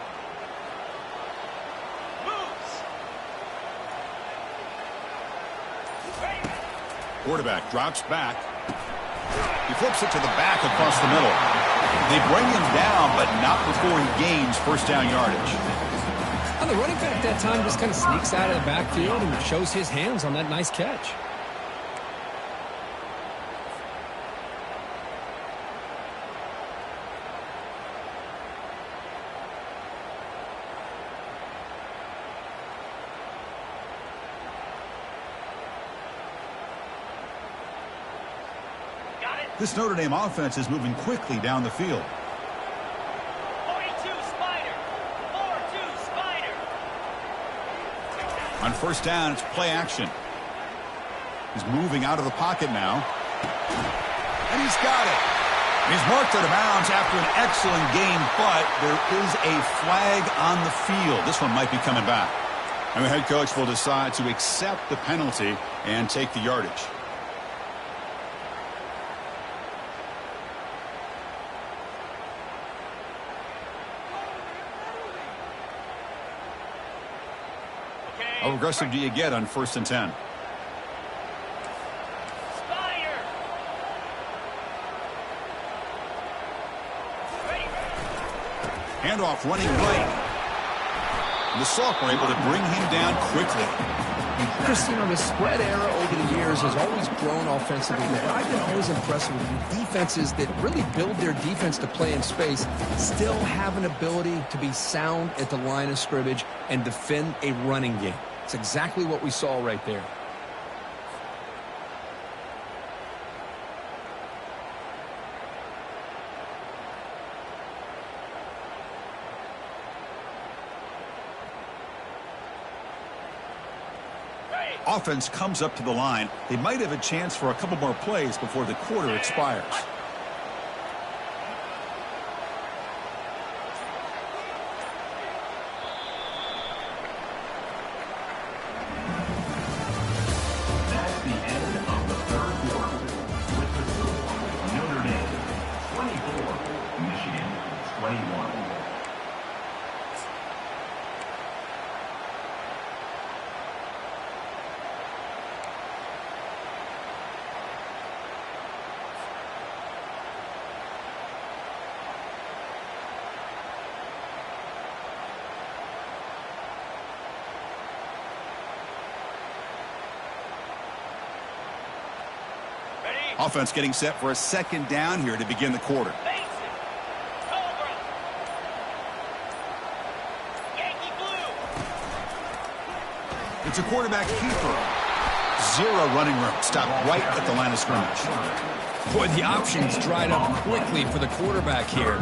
Quarterback drops back. He flips it to the back across the middle. They bring him down, but not before he gains first down yardage. And the running back that time just kind of sneaks out of the backfield and shows his hands on that nice catch. This Notre Dame offense is moving quickly down the field. 42 Spider. 4-2 Spider. On first down, it's play action. He's moving out of the pocket now. And he's got it. He's marked out of bounds after an excellent game, but there is a flag on the field. This one might be coming back. And the head coach will decide to accept the penalty and take the yardage. How aggressive do you get on 1st and 10? Spider. Ready. Handoff running right. And the Sophomore able to bring him down quickly. Chris, you know, the spread era over the years has always grown offensively, but I've been always impressed with defenses that really build their defense to play in space, still have an ability to be sound at the line of scrimmage and defend a running game. It's exactly what we saw right there. Offense comes up to the line. They might have a chance for a couple more plays before the quarter expires. That's the end of the third quarter. With the score, Notre Dame 24, Michigan 21. Offense getting set for a second down here to begin the quarter. Mason. Cobra. Yankee Blue. It's a quarterback keeper. 0 running room. Stop right at the line of scrimmage. Boy, the options dried up quickly for the quarterback here.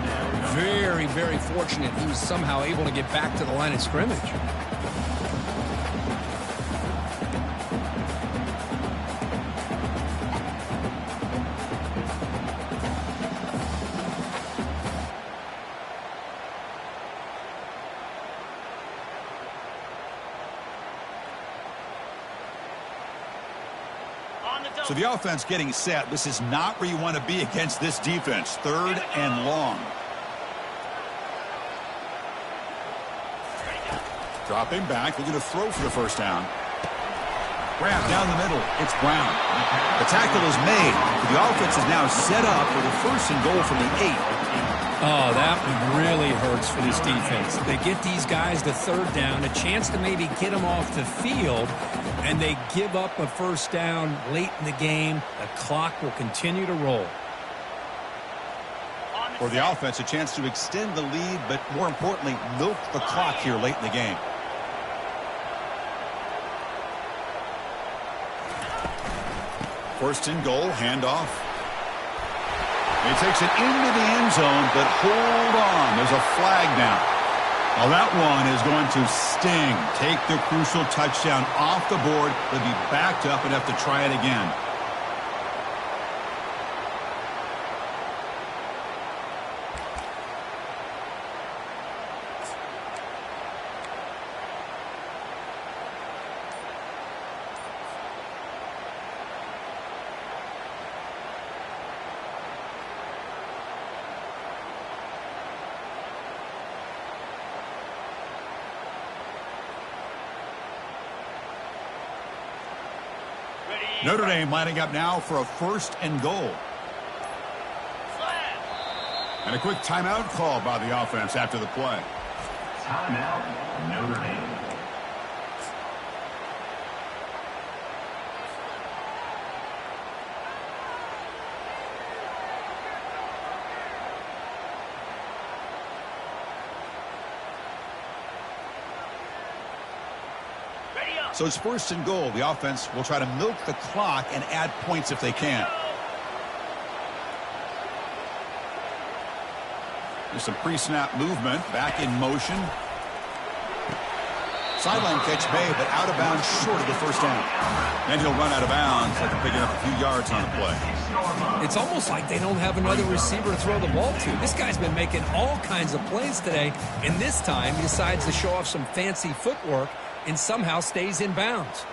Very, very fortunate he was somehow able to get back to the line of scrimmage. So the offense getting set. This is not where you want to be against this defense. 3rd and long. Dropping back. Looking to throw for the first down. Grab down the middle. It's Brown. The tackle is made. The offense is now set up for the 1st and goal from the 8. Oh, that one really hurts for this defense. They get these guys to 3rd down, a chance to maybe get them off the field, and they give up a first down late in the game. The clock will continue to roll. For the offense, a chance to extend the lead, but more importantly, milk the clock here late in the game. First and goal, handoff. He takes it into the end zone, but hold on. There's a flag down. Well, that one is going to sting. Take the crucial touchdown off the board. They'll be backed up and have to try it again. Notre Dame lining up now for a 1st and goal. And a quick timeout call by the offense after the play. Timeout, Notre Dame. So it's first and goal. The offense will try to milk the clock and add points if they can. There's some pre-snap movement. Back in motion. Sideline catch made, but out of bounds short of the first down. And he'll run out of bounds after picking up a few yards on the play. It's almost like they don't have another receiver to throw the ball to. This guy's been making all kinds of plays today, and this time he decides to show off some fancy footwork and somehow stays in bounds.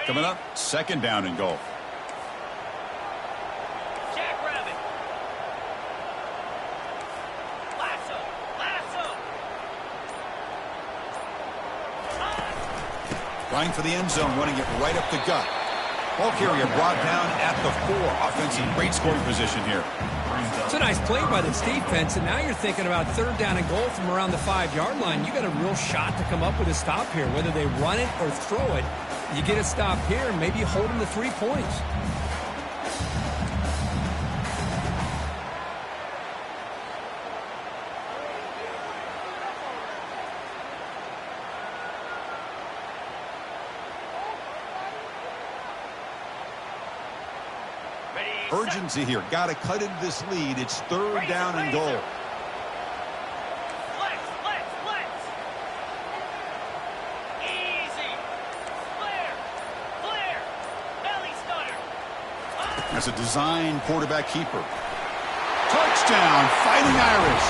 Coming up, second down and goal. Jackrabbit. Lasso. Running for the end zone, running it right up the gut. Ball carrier brought down at the 4. Offensive great scoring position here. It's a nice play by this defense, and now you're thinking about third down and goal from around the 5-yard line. You got a real shot to come up with a stop here. Whether they run it or throw it, you get a stop here and maybe hold them to 3 points. Urgency here. Got to cut into this lead. It's third down and goal. Flex. Easy. Clear. Belly stutter. That's a design quarterback keeper. Touchdown, Fighting Irish.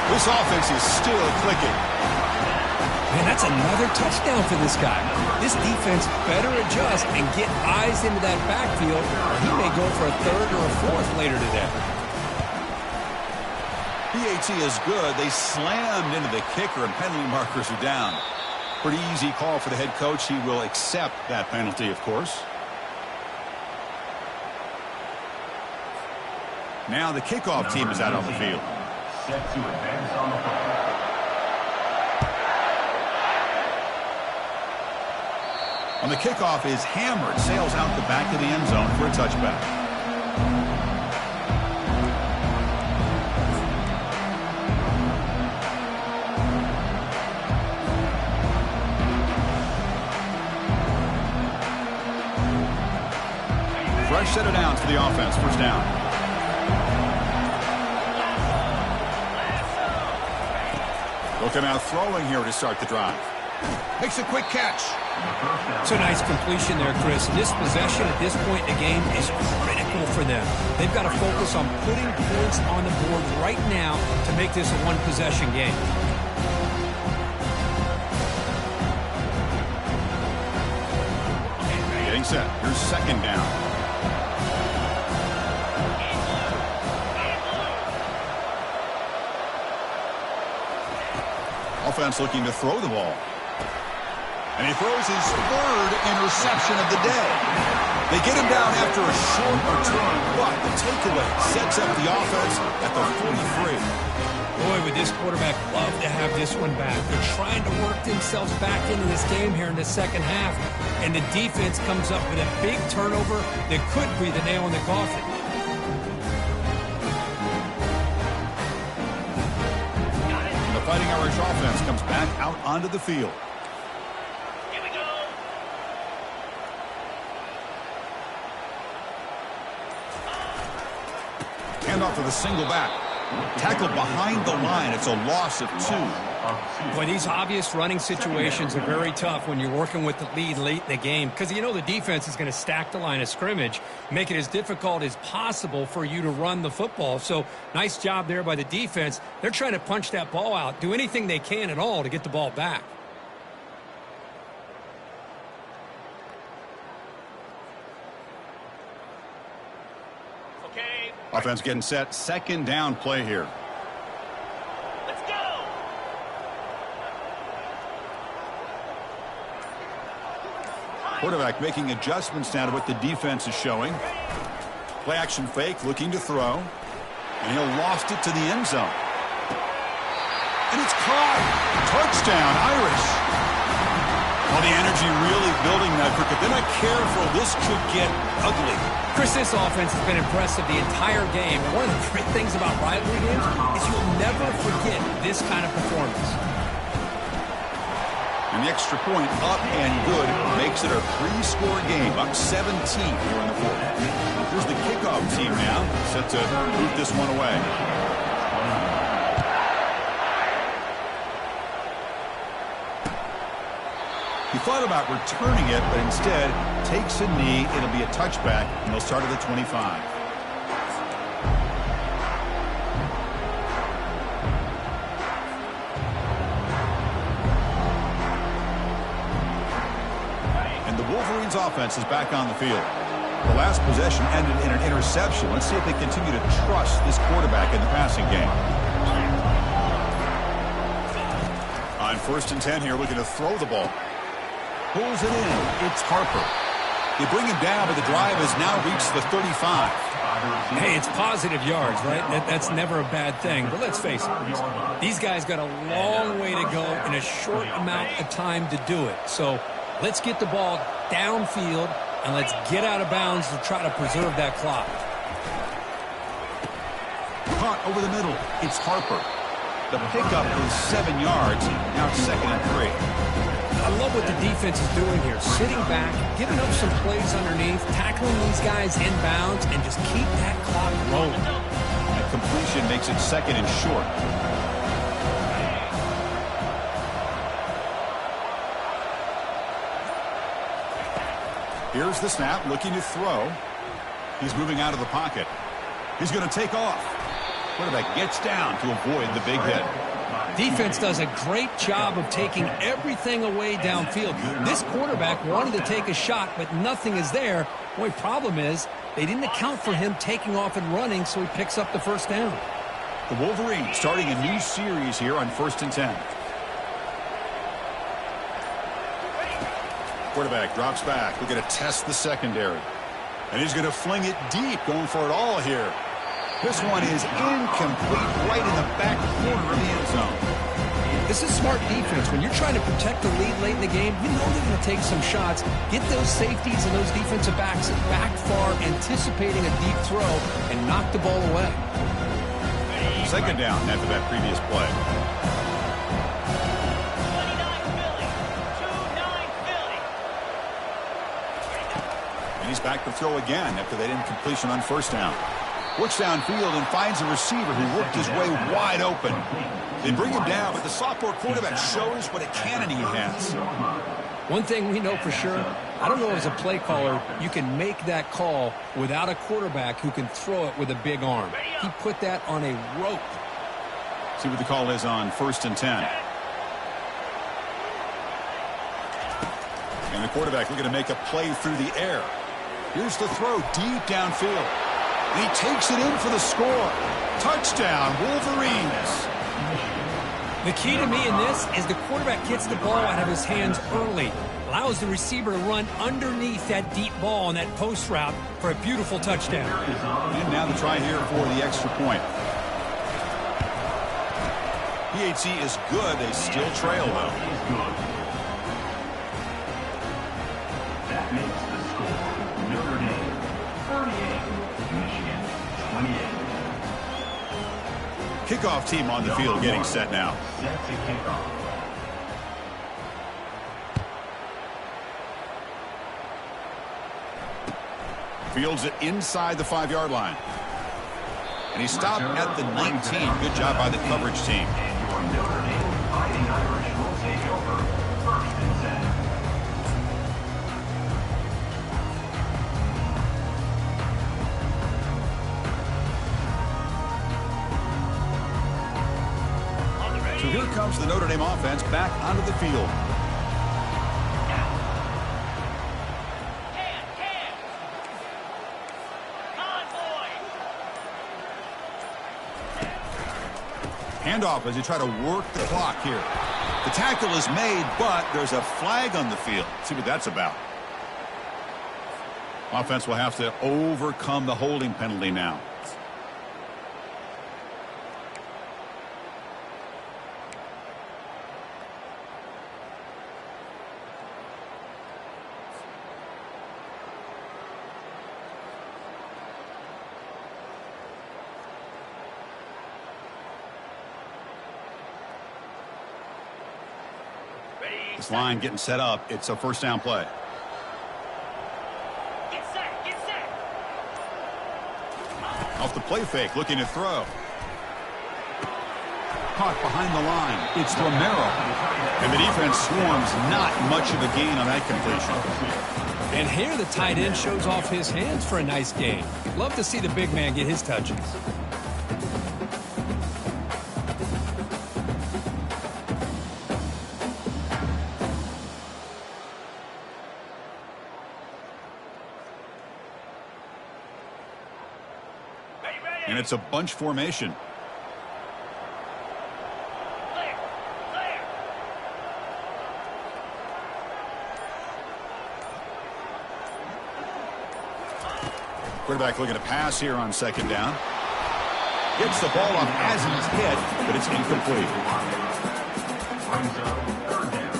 This offense is still clicking. Man, that's another touchdown for this guy. This defense better adjust and get eyes into that backfield, or he may go for a third or a fourth later today. PAT is good. They slammed into the kicker, and penalty markers are down. Pretty easy call for the head coach. He will accept that penalty, of course. Now the kickoff team is out on the field. Set to advance on the ball. On the kickoff is hammered, sails out the back of the end zone for a touchback. Fresh set of downs for the offense, first down. They'll come out throwing here to start the drive. Makes a quick catch. It's a nice completion there, Chris. This possession at this point in the game is critical for them. They've got to focus on putting points on the board right now to make this a one-possession game. Getting set. Here's second down. Offense looking to throw the ball. And he throws his third interception of the day. They get him down after a short return, but the takeaway sets up the offense at the 43. Boy, would this quarterback love to have this one back. They're trying to work themselves back into this game here in the second half, and the defense comes up with a big turnover that could be the nail in the coffin. The Fighting Irish offense comes back out onto the field. Here we go. Handoff to the single back. Tackled behind the line. It's a loss of 2. Boy, these obvious running situations are very tough when you're working with the lead late in the game because you know the defense is going to stack the line of scrimmage, make it as difficult as possible for you to run the football. So nice job there by the defense. They're trying to punch that ball out, do anything they can at all to get the ball back. Okay. Offense getting set. Second down play here. Let's go. Quarterback making adjustments now to what the defense is showing. Play action fake, looking to throw. And he'll lost it to the end zone. And it's caught. Touchdown, Irish. Well, the energy really building that cricket. They're not careful. This could get ugly. Chris, this offense has been impressive the entire game. And one of the great things about rivalry games is you'll never forget this kind of performance. And the extra point up and good makes it a 3-score game, up 17 here in the fourth. Here's the kickoff team now, set to move this one away. He thought about returning it, but instead takes a knee. It'll be a touchback, and they'll start at the 25. And the Wolverines offense is back on the field. The last possession ended in an interception. Let's see if they continue to trust this quarterback in the passing game. On 1st and 10 here, looking to throw the ball. Pulls it in. It's Harper. They bring him down, but the drive has now reached the 35. Hey, it's positive yards, right? That's never a bad thing. But let's face it, these guys got a long way to go in a short amount of time to do it. So let's get the ball downfield, and let's get out of bounds to try to preserve that clock. Caught over the middle. It's Harper. The pickup is 7 yards. Now it's 2nd and 3. I love what the defense is doing here. Sitting back, giving up some plays underneath, tackling these guys inbounds, and just keep that clock rolling. That completion makes it 2nd and short. Here's the snap, looking to throw. He's moving out of the pocket. He's going to take off. Quarterback gets down to avoid the big hit. Defense does a great job of taking everything away downfield. This quarterback wanted to take a shot, but nothing is there. Only problem is they didn't account for him taking off and running, so he picks up the 1st down. The Wolverines starting a new series here on 1st and 10. Quarterback drops back. We're going to test the secondary. And he's going to fling it deep, going for it all here. This one is incomplete, right in the back corner of the end zone. This is smart defense. When you're trying to protect the lead late in the game, you know they're going to take some shots. Get those safeties and those defensive backs back far, anticipating a deep throw, and knock the ball away. 2nd down after that previous play. 29 Philly. 2-9 Philly. And he's back to throw again after that incompletion on 1st down. Works downfield and finds a receiver who worked his way wide open. They bring him down, but the sophomore quarterback shows what a cannon he has. One thing we know for sure, I don't know as a play caller, you can make that call without a quarterback who can throw it with a big arm. He put that on a rope. See what the call is on 1st and 10. And the quarterback looking to make a play through the air. Here's the throw deep downfield. And he takes it in for the score. Touchdown, Wolverines. The key to me in this is the quarterback gets the ball out of his hands early, allows the receiver to run underneath that deep ball on that post route for a beautiful touchdown. And now the try here for the extra point. PAT is good. They still trail, though. That makes the score Notre Dame 38, Michigan 28. Kickoff team on the field getting set now. Set to kick off. Fields it inside the 5-yard line. And he stopped at the 19. Good job by the coverage team. And your Notre Dame Fighting Irish will take over 1st and 10. So here comes the Notre Dame offense back onto the field. Handoff as you try to work the clock here. The tackle is made, but there's a flag on the field. Let's see what that's about. Offense will have to overcome the holding penalty now. This line getting set up. It's a first down play. Get set, get set. Off the play fake, looking to throw. Caught behind the line. It's Romero. And the defense swarms. Not much of a gain on that completion. And here the tight end shows off his hands for a nice gain. Love to see the big man get his touches. And it's a bunch formation. Clear, clear. Quarterback looking to pass here on second down. Gets the ball off as he's hit, but it's incomplete. Third down.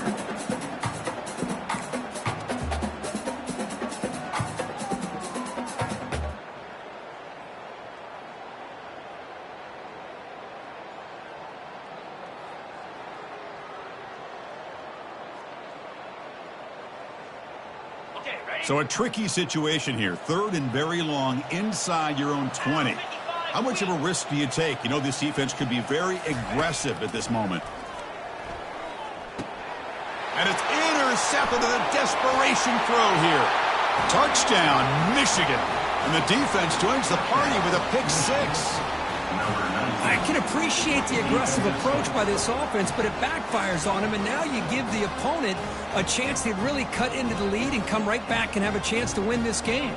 Okay, ready? So a tricky situation here. Third and very long inside your own 20. How much of a risk do you take? You know, this defense could be very aggressive at this moment. And it's intercepted in a desperation throw here. Touchdown, Michigan. And the defense joins the party with a pick six. I can appreciate the aggressive approach by this offense, but it backfires on him, and now you give the opponent a chance to really cut into the lead and come right back and have a chance to win this game.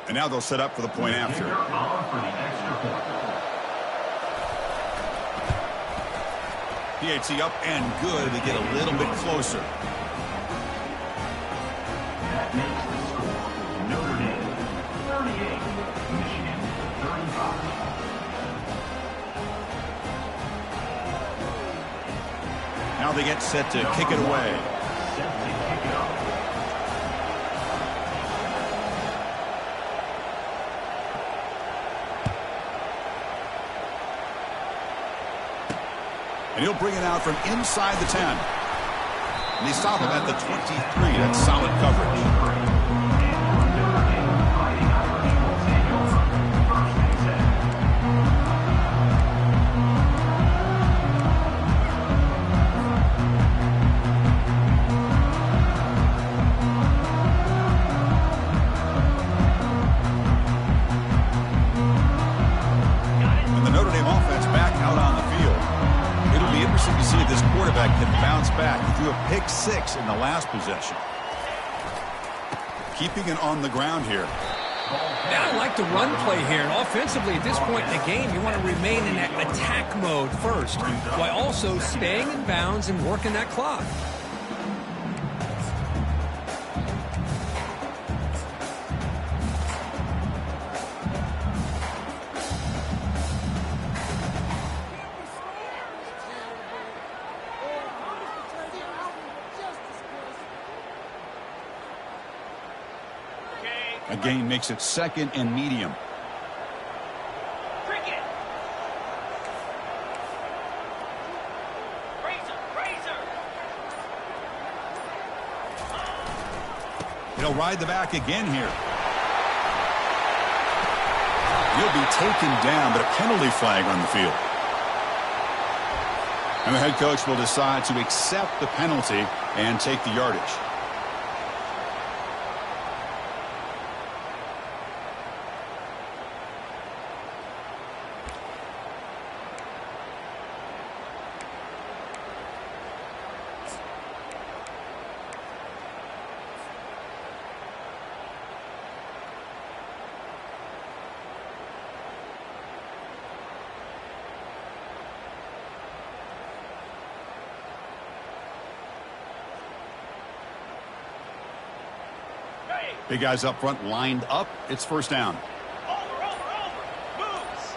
And now they'll set up for the point after. On for the extra point. PAT up and good to get a little bit closer. That makes the score Notre Dame 38, Michigan 35. Now they get set to kick it away. Set to kick it off. And he'll bring it out from inside the 10. And they stop him at the 23. That's solid coverage. And the Notre Dame offense back out on the field. It'll be interesting to see if this quarterback can bounce back. He threw a pick six in the last possession. Keeping it on the ground here. Now I like the run play here. And offensively, at this point in the game, you want to remain in that attack mode first, while also staying in bounds and working that clock. A gain makes it second and medium. Cricket. Razor. He'll ride the back again here. He'll be taken down, but a penalty flag on the field. And the head coach will decide to accept the penalty and take the yardage. Big guys up front lined up. It's first down. Moves.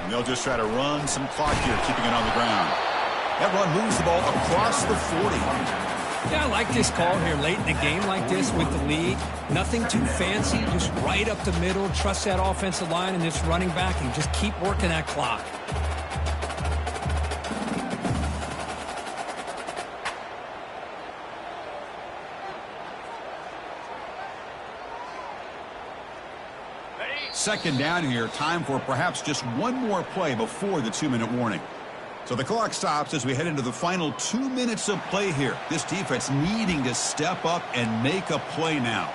And they'll just try to run some clock here, keeping it on the ground. That run moves the ball across the 40. Yeah, I like this call here late in the game like this with the lead. Nothing too fancy, just right up the middle. Trust that offensive line and this running back and just keep working that clock. Second down here, time for perhaps just one more play before the 2-minute warning. So the clock stops as we head into the final 2 minutes of play here. This defense needing to step up and make a play now.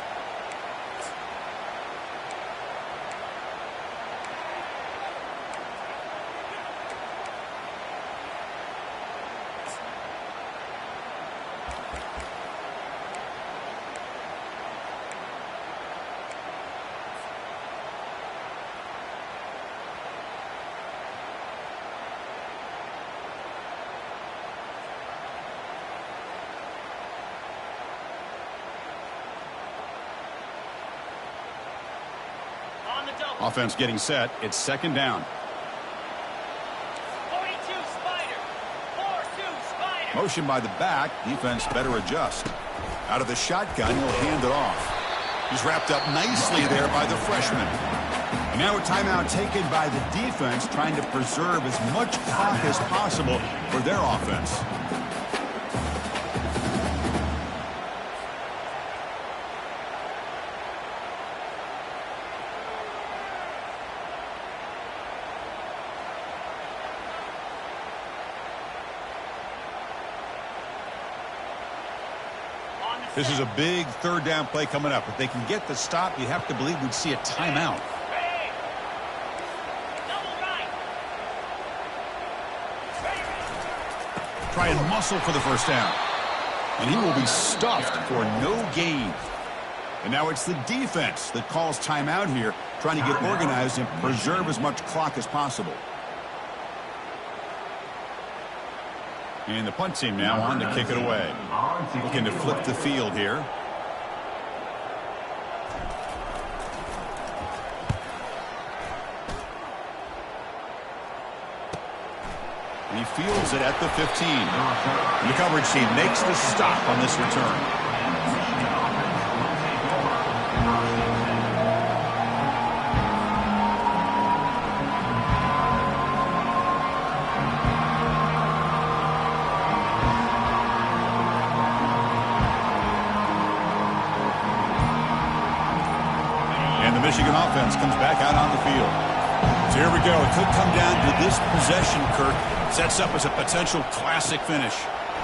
Offense getting set. It's second down. 42 Spider. 4-2 Spider. Motion by the back. Defense better adjust. Out of the shotgun, he'll hand it off. He's wrapped up nicely there by the freshman. And now a timeout taken by the defense, trying to preserve as much clock as possible for their offense. This is a big third down play coming up. If they can get the stop, you have to believe we'd see a timeout. Ready. Double right. Ready. Try and muscle for the first down. And he will be stuffed for no gain. And now it's the defense that calls timeout here, trying to get organized and preserve as much clock as possible. And the punt team now on to kick it away. Looking to flip the field here. And he fields it at the 15. And the coverage team makes the stop on this return. Michigan offense comes back out on the field. So here we go. It could come down to this possession, Kirk. Sets up as a potential classic finish.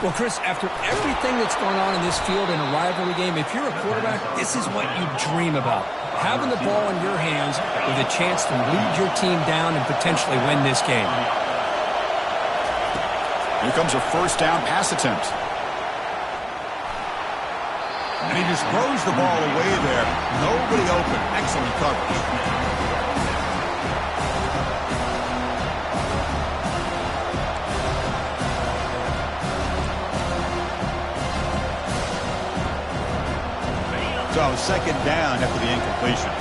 Well, Chris, after everything that's going on in this field in a rivalry game, if you're a quarterback, this is what you dream about. Having the ball in your hands with a chance to lead your team down and potentially win this game. Here comes a first down pass attempt. And he just throws the ball away there. Nobody open. Excellent coverage. So second down after the incompletion.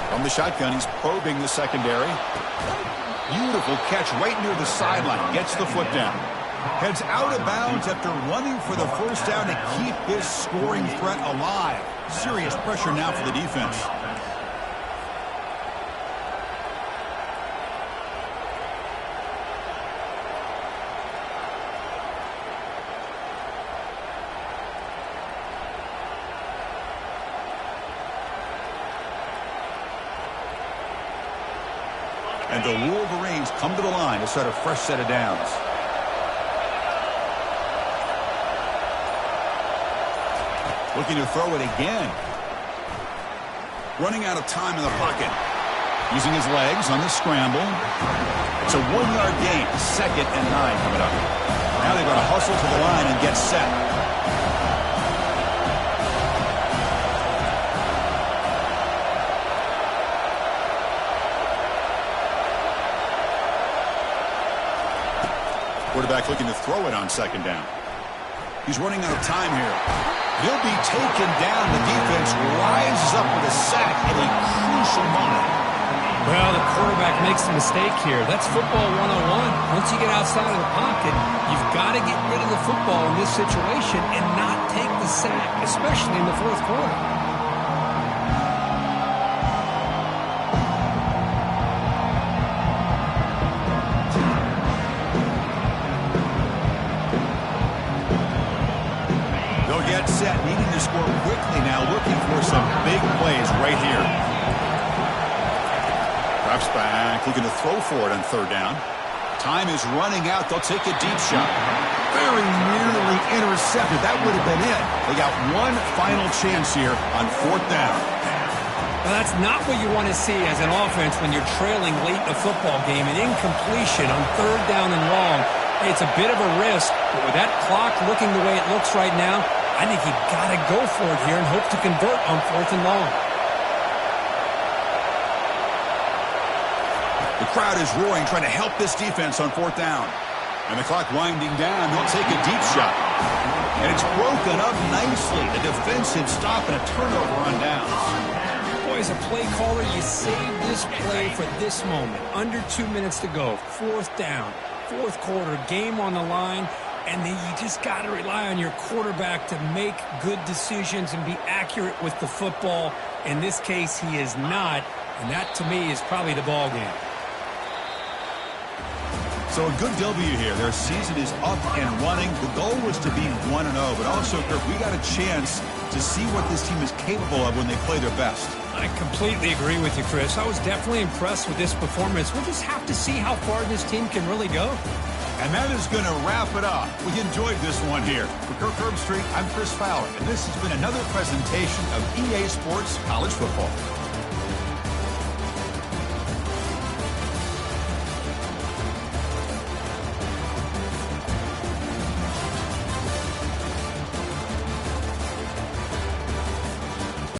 From the shotgun, he's probing the secondary. Beautiful catch right near the sideline. Gets the foot down. Heads out of bounds after running for the first down to keep this scoring threat alive. Serious pressure now for the defense. And the Wolverines come to the line to start a fresh set of downs. Looking to throw it again. Running out of time in the pocket. Using his legs on the scramble. It's a 1-yard gain. 2nd and 9 coming up. Now they're going to hustle to the line and get set. Quarterback looking to throw it on second down. He's running out of time here. He'll be taken down. The defense rises up with a sack at a crucial moment. Well, the quarterback makes a mistake here. That's football 101. Once you get outside of the pocket, you've got to get rid of the football in this situation and not take the sack, especially in the fourth quarter. They'll get set, needing to score quickly now, looking for some big plays right here. Drops back, looking to throw for it on third down. Time is running out. They'll take a deep shot. Very nearly intercepted. That would have been it. They got one final chance here on fourth down. Well, that's not what you want to see as an offense when you're trailing late in a football game. An incompletion on third down and long. It's a bit of a risk, but with that clock looking the way it looks right now, I think you've got to go for it here and hope to convert on fourth and long. The crowd is roaring, trying to help this defense on fourth down. And the clock winding down, they'll take a deep shot. And it's broken up nicely. A defensive stop and a turnover on downs. Boy, as a play caller, you save this play for this moment. Under 2 minutes to go. Fourth down. Fourth quarter, game on the line. And then you just got to rely on your quarterback to make good decisions and be accurate with the football. In this case, he is not. And that, to me, is probably the ball game. So a good W here. Their season is up and running. The goal was to be 1-0, but also, Kirk, we got a chance to see what this team is capable of when they play their best. I completely agree with you, Chris. I was definitely impressed with this performance. We'll just have to see how far this team can really go. And that is going to wrap it up. We enjoyed this one here. For Kirk Herbstreit, I'm Chris Fowler, and this has been another presentation of EA Sports College Football.